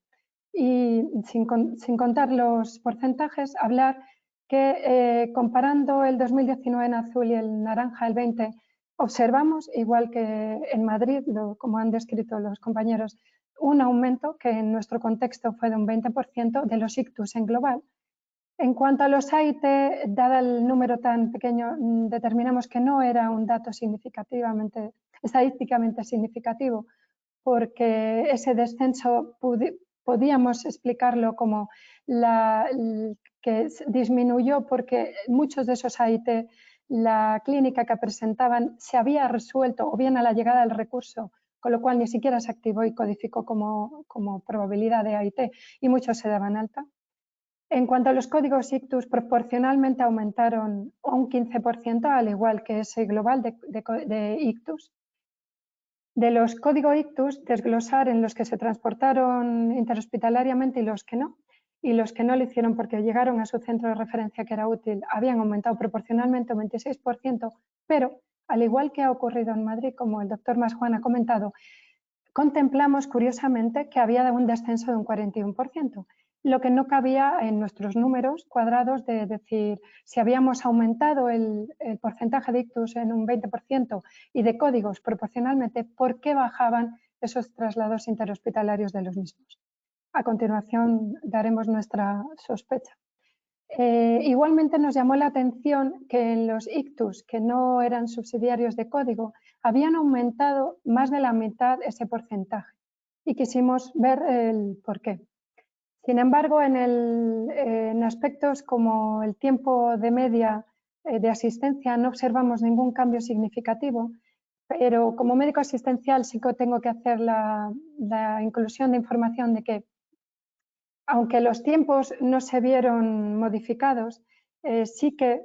Y sin contar los porcentajes, hablar que comparando el 2019 en azul y el naranja el 20, observamos, igual que en Madrid, como han descrito los compañeros, un aumento que en nuestro contexto fue de un 20% de los ictus en global. En cuanto a los AIT, dado el número tan pequeño, determinamos que no era un dato estadísticamente significativo, porque ese descenso podíamos explicarlo como que disminuyó porque muchos de esos AIT, la clínica que presentaban se había resuelto o bien a la llegada del recurso, con lo cual ni siquiera se activó y codificó como probabilidad de AIT y muchos se daban alta. En cuanto a los códigos ictus, proporcionalmente aumentaron un 15%, al igual que ese global de ictus. De los códigos ictus, desglosar en los que se transportaron interhospitalariamente y los que no lo hicieron porque llegaron a su centro de referencia que era útil, habían aumentado proporcionalmente un 26%, pero al igual que ha ocurrido en Madrid, como el doctor Masjuan ha comentado, contemplamos curiosamente que había un descenso de un 41%, lo que no cabía en nuestros números cuadrados de decir si habíamos aumentado el porcentaje de ictus en un 20% y de códigos proporcionalmente, ¿por qué bajaban esos traslados interhospitalarios de los mismos? A continuación daremos nuestra sospecha. Igualmente nos llamó la atención que en los ictus que no eran subsidiarios de código habían aumentado más de la mitad ese porcentaje y quisimos ver el por qué. Sin embargo, en aspectos como el tiempo de media de asistencia no observamos ningún cambio significativo, pero como médico asistencial sí que tengo que hacer la inclusión de información de que aunque los tiempos no se vieron modificados, sí que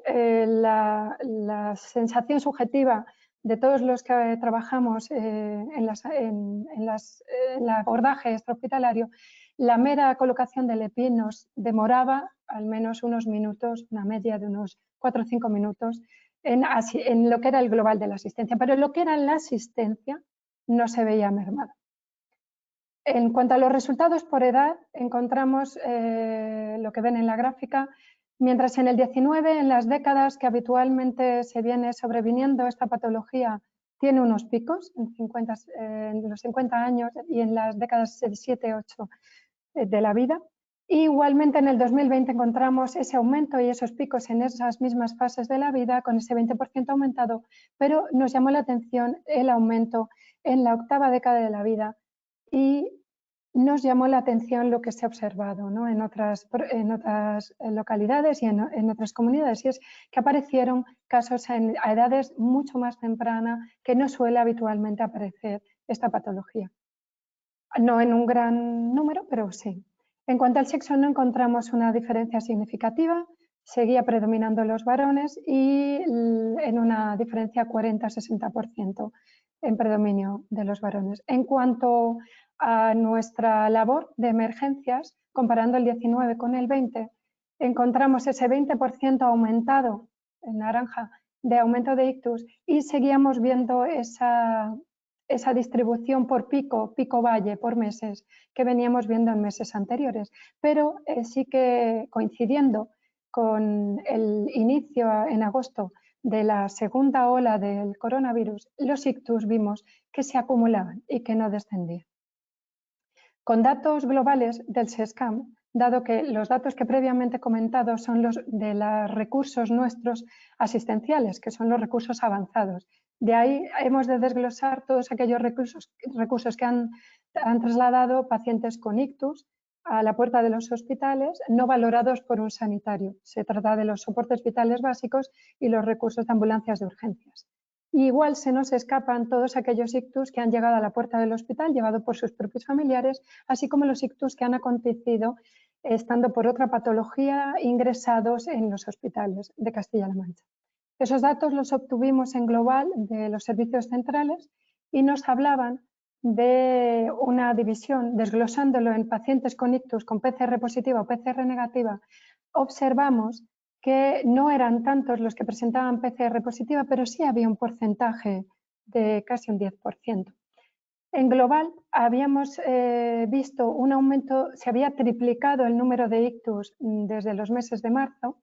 la sensación subjetiva de todos los que trabajamos en el abordaje extrahospitalario, la mera colocación del EPI nos demoraba al menos unos minutos, una media de unos 4 o 5 minutos, en lo que era el global de la asistencia, pero en lo que era la asistencia no se veía mermado. En cuanto a los resultados por edad, encontramos lo que ven en la gráfica, mientras en el 19, en las décadas que habitualmente se viene sobreviniendo esta patología tiene unos picos en los 50 años y en las décadas 7-8 de la vida. Y igualmente en el 2020 encontramos ese aumento y esos picos en esas mismas fases de la vida, con ese 20% aumentado, pero nos llamó la atención el aumento en la octava década de la vida y nos llamó la atención lo que se ha observado, ¿no?, en otras localidades y en otras comunidades, y es que aparecieron casos a edades mucho más tempranas que no suele habitualmente aparecer esta patología. No en un gran número, pero sí. En cuanto al sexo, no encontramos una diferencia significativa, seguía predominando los varones y en una diferencia 40-60% en predominio de los varones. En cuanto a nuestra labor de emergencias, comparando el 19 con el 20, encontramos ese 20% aumentado, en naranja, de aumento de ictus y seguíamos viendo esa distribución por pico-valle, por meses, que veníamos viendo en meses anteriores. Pero sí que coincidiendo con el inicio en agosto de la segunda ola del coronavirus, los ictus vimos que se acumulaban y que no descendían. Con datos globales del SESCAM, dado que los datos que previamente he comentado son los de los recursos nuestros asistenciales, que son los recursos avanzados. De ahí hemos de desglosar todos aquellos recursos que han trasladado pacientes con ictus a la puerta de los hospitales, no valorados por un sanitario. Se trata de los soportes vitales básicos y los recursos de ambulancias de urgencias. Y igual se nos escapan todos aquellos ictus que han llegado a la puerta del hospital, llevados por sus propios familiares, así como los ictus que han acontecido estando por otra patología ingresados en los hospitales de Castilla-La Mancha. Esos datos los obtuvimos en global de los servicios centrales y nos hablaban de una división, desglosándolo en pacientes con ictus con PCR positiva o PCR negativa. Observamos que no eran tantos los que presentaban PCR positiva, pero sí había un porcentaje de casi un 10%. En global habíamos visto un aumento, se había triplicado el número de ictus desde los meses de marzo,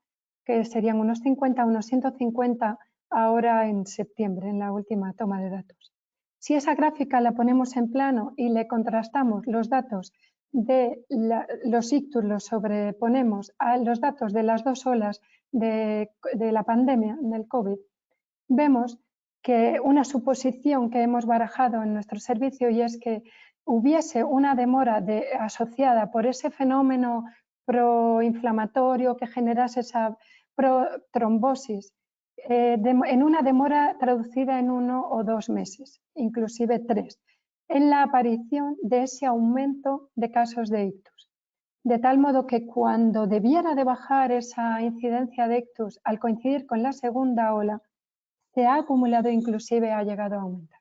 que serían unos 50, unos 150 ahora en septiembre, en la última toma de datos. Si esa gráfica la ponemos en plano y le contrastamos los datos de los ictus, los sobreponemos a los datos de las dos olas de la pandemia, del COVID, vemos que una suposición que hemos barajado en nuestro servicio, y es que hubiese una demora asociada por ese fenómeno proinflamatorio que generase esa protrombosis, en una demora traducida en 1 o 2 meses, inclusive 3, en la aparición de ese aumento de casos de ictus. De tal modo que cuando debiera de bajar esa incidencia de ictus al coincidir con la segunda ola, se ha acumulado e inclusive ha llegado a aumentar.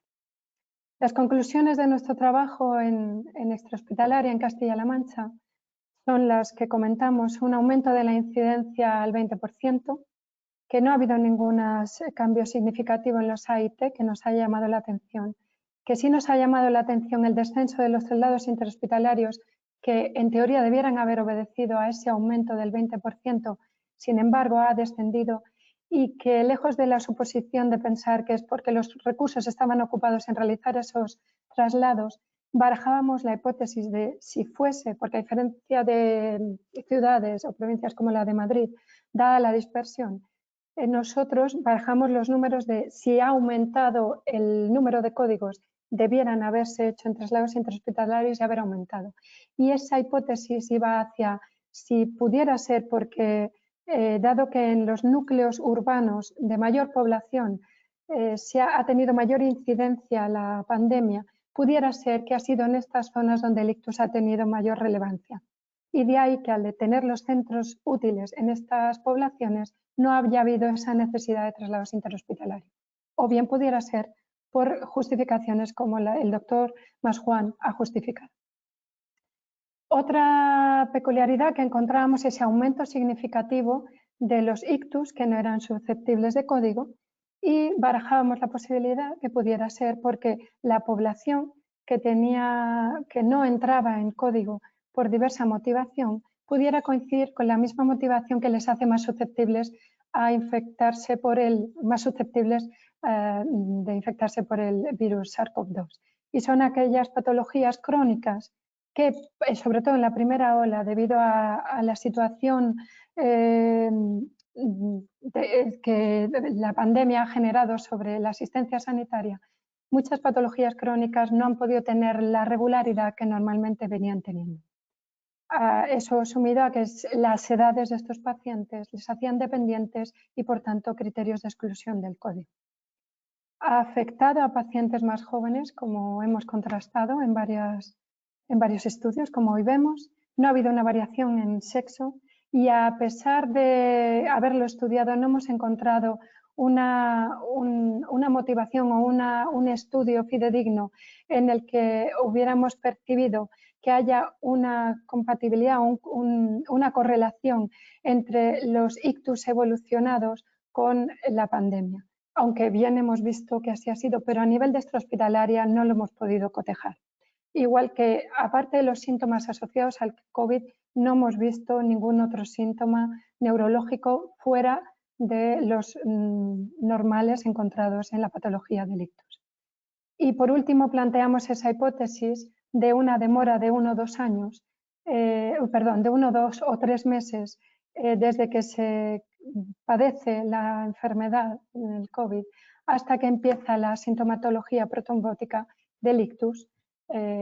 Las conclusiones de nuestro trabajo en extrahospitalaria en Castilla-La Mancha son las que comentamos: un aumento de la incidencia al 20%, que no ha habido ningún cambio significativo en los AIT que nos haya llamado la atención, que sí nos ha llamado la atención el descenso de los traslados interhospitalarios, que en teoría debieran haber obedecido a ese aumento del 20%, sin embargo ha descendido, y que lejos de la suposición de pensar que es porque los recursos estaban ocupados en realizar esos traslados, barajábamos la hipótesis de si fuese, porque a diferencia de ciudades o provincias como la de Madrid, dada la dispersión, nosotros barajamos los números de si ha aumentado el número de códigos, debieran haberse hecho en traslados interhospitalarios y haber aumentado. Y esa hipótesis iba hacia si pudiera ser porque, dado que en los núcleos urbanos de mayor población se ha tenido mayor incidencia la pandemia, pudiera ser que ha sido en estas zonas donde el ictus ha tenido mayor relevancia. Y de ahí que al de tener los centros útiles en estas poblaciones no haya habido esa necesidad de traslados interhospitalarios. O bien pudiera ser por justificaciones como el doctor Masjuan ha justificado. Otra peculiaridad que encontrábamos es ese aumento significativo de los ictus que no eran susceptibles de código, y barajábamos la posibilidad que pudiera ser porque la población que no entraba en código por diversa motivación pudiera coincidir con la misma motivación que les hace más susceptibles a infectarse más susceptibles de infectarse por el virus SARS-CoV-2. Y son aquellas patologías crónicas que, sobre todo en la primera ola, debido a la situación que la pandemia ha generado sobre la asistencia sanitaria, muchas patologías crónicas no han podido tener la regularidad que normalmente venían teniendo. Eso sumido a que las edades de estos pacientes les hacían dependientes y, por tanto, criterios de exclusión del código. Ha afectado a pacientes más jóvenes, como hemos contrastado en varios estudios, como hoy vemos. No ha habido una variación en sexo y, a pesar de haberlo estudiado, no hemos encontrado una motivación o un estudio fidedigno en el que hubiéramos percibido que haya una compatibilidad, una correlación entre los ictus evolucionados con la pandemia, aunque bien hemos visto que así ha sido, pero a nivel de extrahospitalaria no lo hemos podido cotejar. Igual que, aparte de los síntomas asociados al COVID, no hemos visto ningún otro síntoma neurológico fuera de los normales encontrados en la patología del ictus. Y por último, planteamos esa hipótesis de una demora de 1 o 2 años, de 1, 2 o 3 meses desde que se padece la enfermedad del COVID hasta que empieza la sintomatología protrombótica del ictus,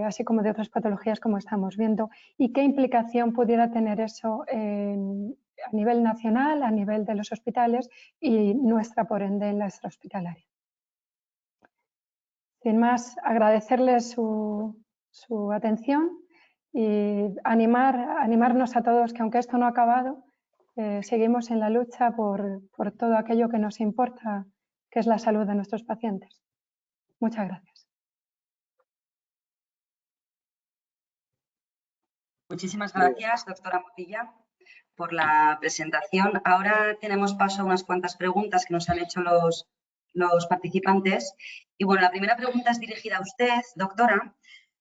así como de otras patologías como estamos viendo, y qué implicación pudiera tener eso a nivel nacional, a nivel de los hospitales y nuestra, por ende, en la extrahospitalaria. Sin más, agradecerles su atención y animarnos a todos que, aunque esto no ha acabado, seguimos en la lucha por todo aquello que nos importa, que es la salud de nuestros pacientes. Muchas gracias. Muchísimas gracias, doctora Motilla, por la presentación. Ahora tenemos paso a unas cuantas preguntas que nos han hecho los participantes. Y bueno, la primera pregunta es dirigida a usted, doctora,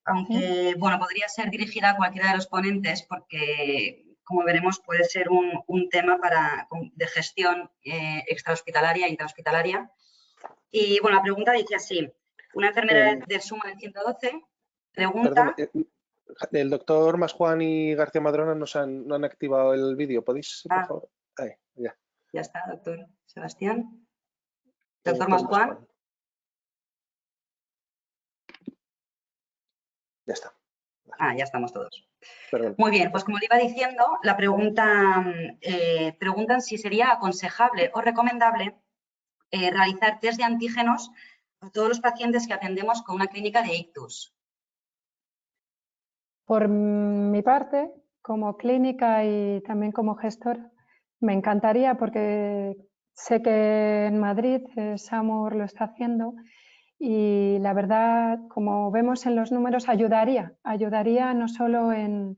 aunque bueno, podría ser dirigida a cualquiera de los ponentes porque, como veremos, puede ser un tema de gestión extrahospitalaria e intrahospitalaria. Y bueno, la pregunta dice así: una enfermera del SUMA del 112 pregunta... Perdón, el doctor Masjuan y García Madrona no han activado el vídeo. ¿Podéis, por favor? Ahí, ya. Ya está, doctor Sebastián. Doctor Masjuan. Ya está. Vale. Ya estamos todos. Perdón. Muy bien, pues como le iba diciendo, la pregunta preguntan si sería aconsejable o recomendable realizar test de antígenos a todos los pacientes que atendemos con una clínica de ictus. Por mi parte, como clínica y también como gestor, me encantaría, porque sé que en Madrid SAMUR lo está haciendo y la verdad, como vemos en los números, ayudaría no solo en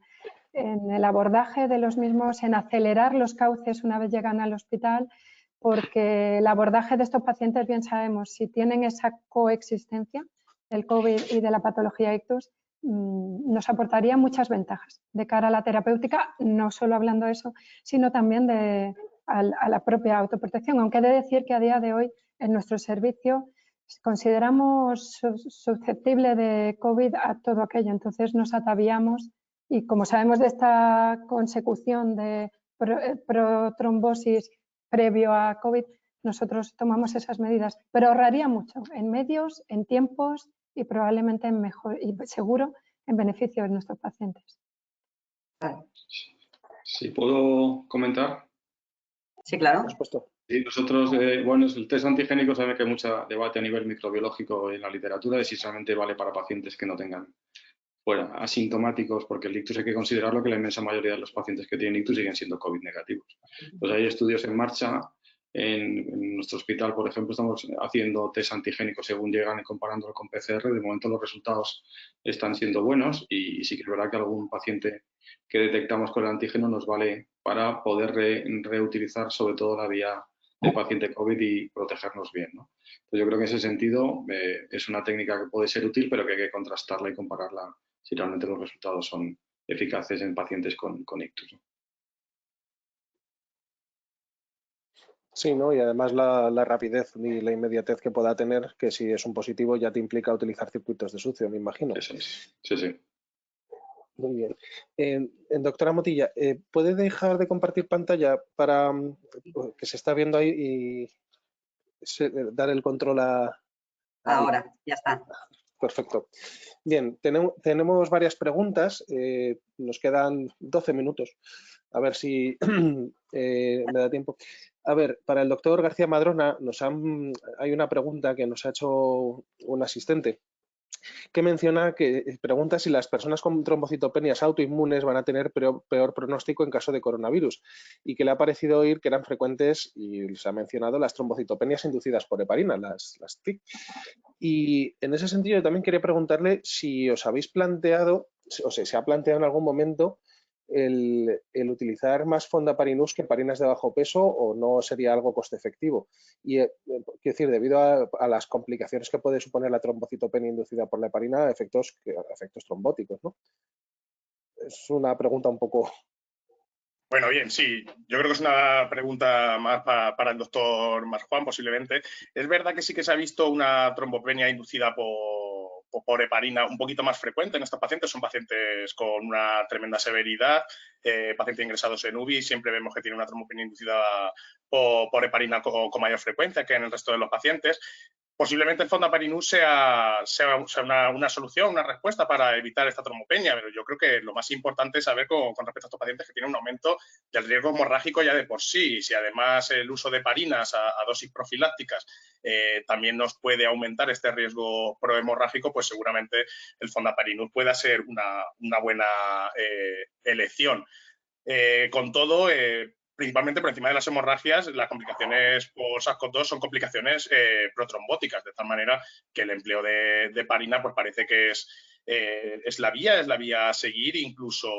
el abordaje de los mismos, en acelerar los cauces una vez llegan al hospital, porque el abordaje de estos pacientes, bien sabemos, si tienen esa coexistencia del COVID y de la patología ictus, nos aportaría muchas ventajas de cara a la terapéutica, no solo hablando de eso, sino también a la propia autoprotección, aunque he de decir que a día de hoy en nuestro servicio consideramos susceptible de COVID a todo aquello, entonces nos ataviamos y, como sabemos de esta consecución de protrombosis previo a COVID, nosotros tomamos esas medidas, pero ahorraría mucho en medios, en tiempos y probablemente en mejor y seguro en beneficio de nuestros pacientes. ¿Sí puedo comentar? Sí, claro. Por supuesto. Sí, nosotros, bueno, el test antigénico sabe que hay mucho debate a nivel microbiológico en la literatura de si solamente vale para pacientes que no tengan asintomáticos, porque el ictus hay que considerarlo que la inmensa mayoría de los pacientes que tienen ictus siguen siendo COVID negativos. Pues hay estudios en marcha. En nuestro hospital, por ejemplo, estamos haciendo test antigénicos según llegan y comparándolo con PCR. De momento los resultados están siendo buenos y sí que es verdad que algún paciente que detectamos con el antígeno nos vale para poder reutilizar sobre todo la vía del paciente COVID y protegernos bien, ¿no? Entonces yo creo que en ese sentido es una técnica que puede ser útil, pero que hay que contrastarla y compararla si realmente los resultados son eficaces en pacientes con ictus, ¿no? Sí, ¿no? Y además la rapidez y la inmediatez que pueda tener, que si es un positivo ya te implica utilizar circuitos de sucio, me imagino. Eso es. Sí, sí. Muy bien. Doctora Motilla, ¿puede dejar de compartir pantalla para que se está viendo ahí y dar el control a... Ahora, ya está. Perfecto. Bien, tenemos varias preguntas. Nos quedan 12 minutos. A ver si me da tiempo. A ver, para el doctor García Madrona hay una pregunta que nos ha hecho un asistente que menciona que pregunta si las personas con trombocitopenias autoinmunes van a tener peor pronóstico en caso de coronavirus y que le ha parecido oír que eran frecuentes, y se ha mencionado, las trombocitopenias inducidas por heparina, las TIC. Y en ese sentido yo también quería preguntarle si os habéis planteado, o sea, se ha planteado en algún momento el utilizar más fondaparinux que heparinas de bajo peso, o no sería algo coste efectivo. Y quiero decir, debido a las complicaciones que puede suponer la trombocitopenia inducida por la heparina, efectos trombóticos, ¿no? Es una pregunta un poco... Bueno, bien, sí. Yo creo que es una pregunta más para el doctor Masjuan, posiblemente. Es verdad que sí que se ha visto una trombopenia inducida por heparina un poquito más frecuente en estos pacientes. Son pacientes con una tremenda severidad, pacientes ingresados en UBI. Siempre vemos que tienen una trombopenia inducida por heparina con mayor frecuencia que en el resto de los pacientes. Posiblemente el fondaparinux sea una solución, una respuesta para evitar esta trombopenia, pero yo creo que lo más importante es saber con respecto a estos pacientes que tienen un aumento del riesgo hemorrágico ya de por sí. Si además el uso de heparinas a dosis profilácticas también nos puede aumentar este riesgo prohemorrágico, pues seguramente el fondaparinux pueda ser una buena elección. Con todo, principalmente por encima de las hemorragias, las complicaciones por SARS-CoV-2 son complicaciones protrombóticas, de tal manera que el empleo de heparina pues parece que es la vía a seguir. Incluso,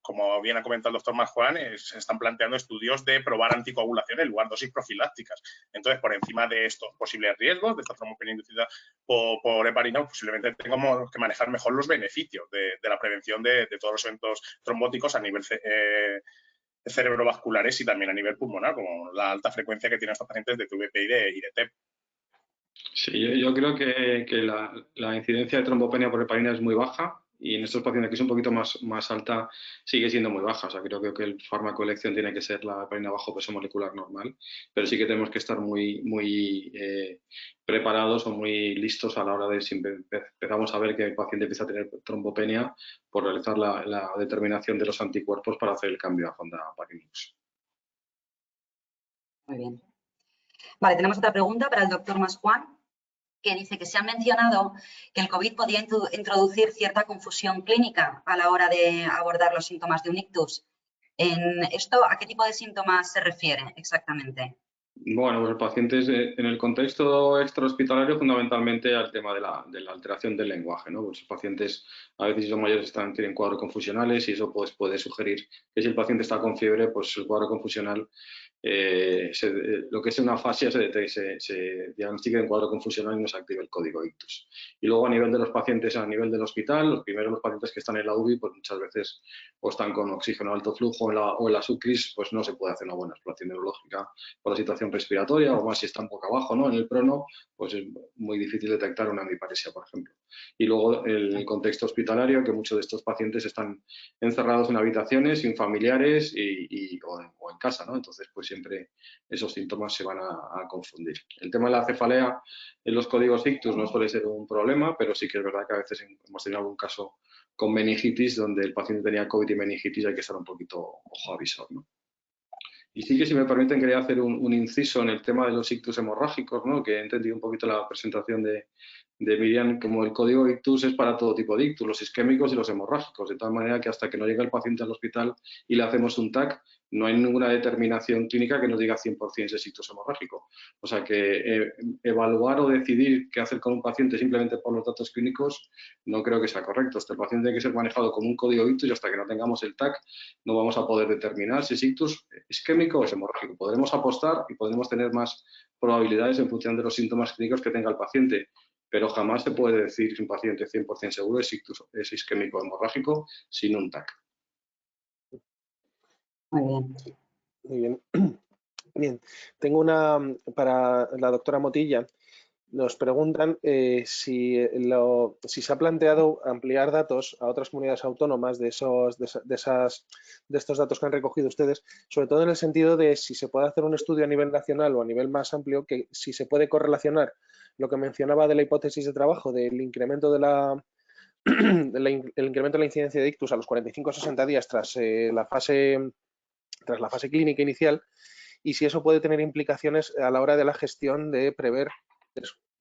como bien ha comentado el doctor Masjuan, se están planteando estudios de probar anticoagulación en lugar de dosis profilácticas. Entonces, por encima de estos posibles riesgos, de esta trombopenia inducida por heparina, posiblemente tengamos que manejar mejor los beneficios de la prevención de todos los eventos trombóticos a nivel cerebrovasculares y también a nivel pulmonar, como la alta frecuencia que tienen estos pacientes de TVP y de TEP. Sí, yo creo que la incidencia de trombopenia por heparina es muy baja, y en estos pacientes que es un poquito más alta sigue siendo muy baja. O sea, creo que el fármaco de elección tiene que ser la heparina bajo peso molecular normal, pero sí que tenemos que estar muy preparados o muy listos a la hora de si empezamos a ver que el paciente empieza a tener trombopenia, por realizar la determinación de los anticuerpos para hacer el cambio a fondaparinux. Muy bien. Vale, tenemos otra pregunta para el doctor Masjuan, que dice que se ha mencionado que el COVID podía introducir cierta confusión clínica a la hora de abordar los síntomas de un ictus. ¿En esto a qué tipo de síntomas se refiere exactamente? Bueno, pues los pacientes en el contexto extrahospitalario, fundamentalmente al tema de la alteración del lenguaje, ¿no? Pues los pacientes, a veces si son mayores, tienen cuadros confusionales, y eso pues puede sugerir que si el paciente está con fiebre, pues el cuadro confusional, lo que es una afasia, se diagnostica en cuadro confusional y no se activa el código ictus. Y luego, a nivel de los pacientes, a nivel del hospital, los pacientes que están en la UBI, pues muchas veces o están con oxígeno alto flujo o en la subcris, pues no se puede hacer una buena exploración neurológica por la situación respiratoria, o más si están boca abajo, ¿no? En el prono, pues es muy difícil detectar una hemiparesia, por ejemplo. Y luego el contexto hospitalario, que muchos de estos pacientes están encerrados en habitaciones, sin familiares o en casa, ¿no? Entonces, pues siempre esos síntomas se van a confundir. El tema de la cefalea en los códigos ictus no suele ser un problema, pero sí que es verdad que a veces hemos tenido algún caso con meningitis, donde el paciente tenía COVID y meningitis, hay que estar un poquito ojo avisor, ¿no? Y sí que, si me permiten, quería hacer un inciso en el tema de los ictus hemorrágicos, ¿no? Que he entendido un poquito la presentación de Miriam, como el código ictus es para todo tipo de ictus, los isquémicos y los hemorrágicos, de tal manera que hasta que no llega el paciente al hospital y le hacemos un TAC, no hay ninguna determinación clínica que nos diga 100% si es ictus hemorrágico. O sea que evaluar o decidir qué hacer con un paciente simplemente por los datos clínicos no creo que sea correcto. El paciente tiene que ser manejado con un código ictus, y hasta que no tengamos el TAC no vamos a poder determinar si es ictus isquémico o es hemorrágico. Podremos apostar y podremos tener más probabilidades en función de los síntomas clínicos que tenga el paciente, pero jamás se puede decir si un paciente 100% seguro es isquémico o hemorrágico sin un TAC. Muy bien. Muy bien. Bien, tengo una para la doctora Motilla. Nos preguntan si se ha planteado ampliar datos a otras comunidades autónomas de estos datos que han recogido ustedes, sobre todo en el sentido de si se puede hacer un estudio a nivel nacional o a nivel más amplio, que si se puede correlacionar lo que mencionaba de la hipótesis de trabajo, del incremento el incremento de la incidencia de ictus a los 45 o 60 días tras la fase clínica inicial, y si eso puede tener implicaciones a la hora de la gestión de prever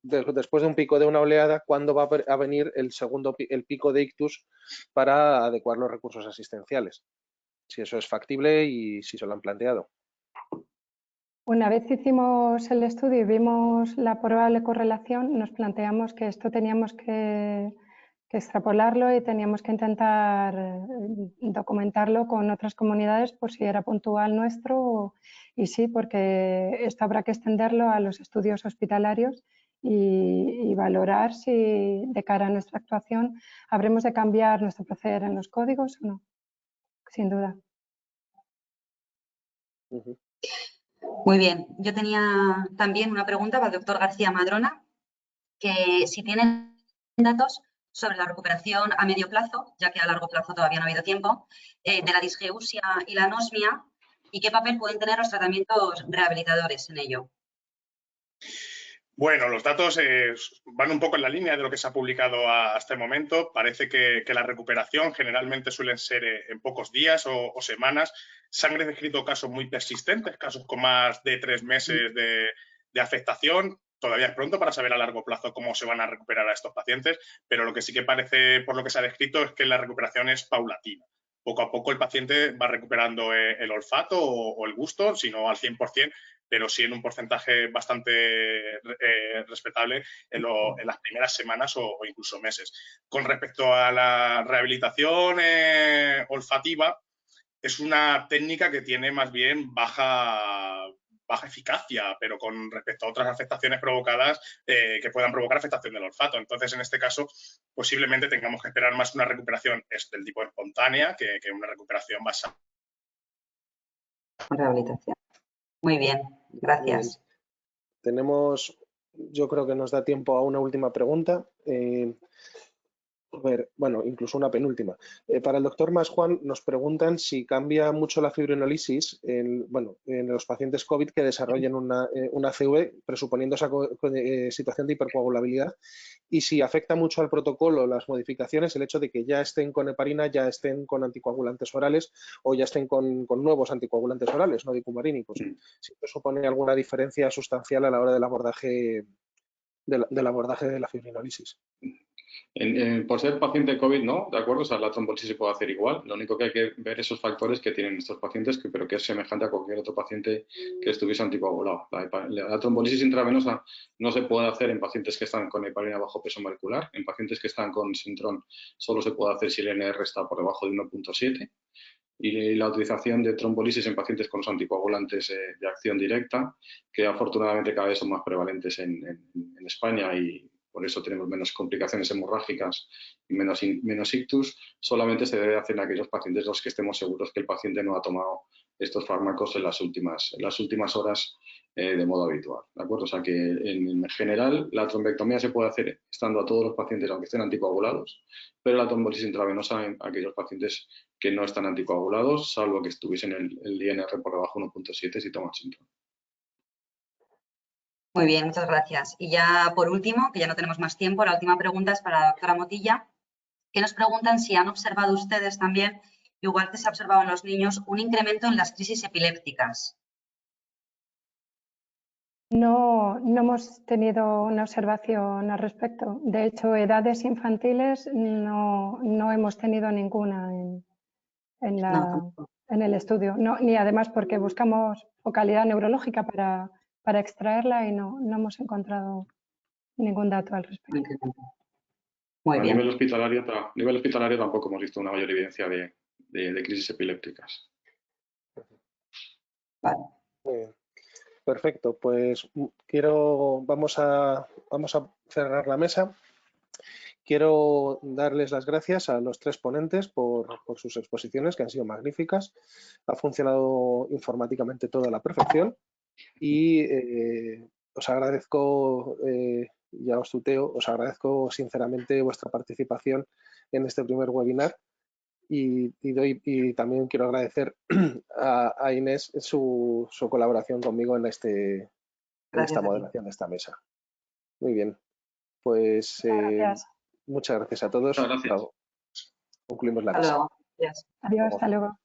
después de un pico de una oleada, cuándo va a venir el pico de ictus para adecuar los recursos asistenciales. Si eso es factible y si se lo han planteado. Una vez hicimos el estudio y vimos la probable correlación, nos planteamos que esto teníamos que extrapolarlo y teníamos que intentar documentarlo con otras comunidades por si era puntual nuestro, y sí, porque esto habrá que extenderlo a los estudios hospitalarios y valorar si de cara a nuestra actuación habremos de cambiar nuestro proceder en los códigos o no, sin duda. Muy bien, yo tenía también una pregunta para el doctor García Madrona, que si tienen datos sobre la recuperación a medio plazo, ya que a largo plazo todavía no ha habido tiempo, de la disgeusia y la anosmia, y qué papel pueden tener los tratamientos rehabilitadores en ello. Bueno, los datos van un poco en la línea de lo que se ha publicado hasta el momento. Parece que la recuperación generalmente suelen ser en pocos días o semanas. Se han descrito casos muy persistentes, casos con más de 3 meses de afectación. Todavía es pronto para saber a largo plazo cómo se van a recuperar a estos pacientes, pero lo que sí que parece, por lo que se ha descrito, es que la recuperación es paulatina. Poco a poco el paciente va recuperando el olfato o el gusto, si no al 100%, pero sí en un porcentaje bastante respetable en las primeras semanas o incluso meses. Con respecto a la rehabilitación olfativa, es una técnica que tiene más bien baja eficacia, pero con respecto a otras afectaciones provocadas que puedan provocar afectación del olfato. Entonces, en este caso, posiblemente tengamos que esperar más una recuperación del tipo espontánea que una recuperación basada. Rehabilitación. Muy bien, gracias. Bien. Tenemos, yo creo que nos da tiempo a una última pregunta. A ver, bueno, incluso una penúltima. Para el doctor Masjuan nos preguntan si cambia mucho la fibrinolisis en los pacientes COVID que desarrollen una CV, presuponiendo esa situación de hipercoagulabilidad, y si afecta mucho al protocolo las modificaciones, el hecho de que ya estén con heparina, ya estén con anticoagulantes orales o ya estén con nuevos anticoagulantes orales, no dicumarínicos. Si eso supone alguna diferencia sustancial a la hora del abordaje de la fibrinolisis. Por ser paciente COVID, no, ¿de acuerdo? O sea, la trombolisis se puede hacer igual. Lo único que hay que ver esos factores que tienen estos pacientes, pero que es semejante a cualquier otro paciente que estuviese anticoagulado. La trombolisis intravenosa no se puede hacer en pacientes que están con heparina bajo peso molecular. En pacientes que están con Sintron solo se puede hacer si el NR está por debajo de 1.7. Y la utilización de trombolisis en pacientes con los anticoagulantes de acción directa, que afortunadamente cada vez son más prevalentes en España, y por eso tenemos menos complicaciones hemorrágicas y menos ictus, solamente se debe hacer en aquellos pacientes los que estemos seguros que el paciente no ha tomado estos fármacos en las últimas horas de modo habitual, ¿de acuerdo? O sea que en general la trombectomía se puede hacer estando a todos los pacientes aunque estén anticoagulados, pero la trombolisis intravenosa en aquellos pacientes que no están anticoagulados, salvo que estuviesen el INR por debajo de 1.7 si toman Sintron. Muy bien, muchas gracias. Y ya por último, que ya no tenemos más tiempo, la última pregunta es para la doctora Motilla, que nos preguntan si han observado ustedes también, igual que se ha observado en los niños, un incremento en las crisis epilépticas. No hemos tenido una observación al respecto. De hecho, edades infantiles no hemos tenido ninguna en el estudio. No, ni además porque buscamos focalidad neurológica para extraerla y no hemos encontrado ningún dato al respecto. Muy bien. A nivel hospitalario tampoco hemos visto una mayor evidencia de crisis epilépticas. Vale. Muy bien. Perfecto, pues vamos a cerrar la mesa. Quiero darles las gracias a los 3 ponentes por sus exposiciones, que han sido magníficas. Ha funcionado informáticamente todo a la perfección. y os agradezco, ya os tuteo, os agradezco sinceramente vuestra participación en este primer webinar y también quiero agradecer a Inés su colaboración conmigo en esta moderación de esta mesa. Muy bien, pues Gracias. muchas gracias a todos. Muchas gracias. Concluimos la Hasta mesa. luego. Gracias. Adiós, hasta luego.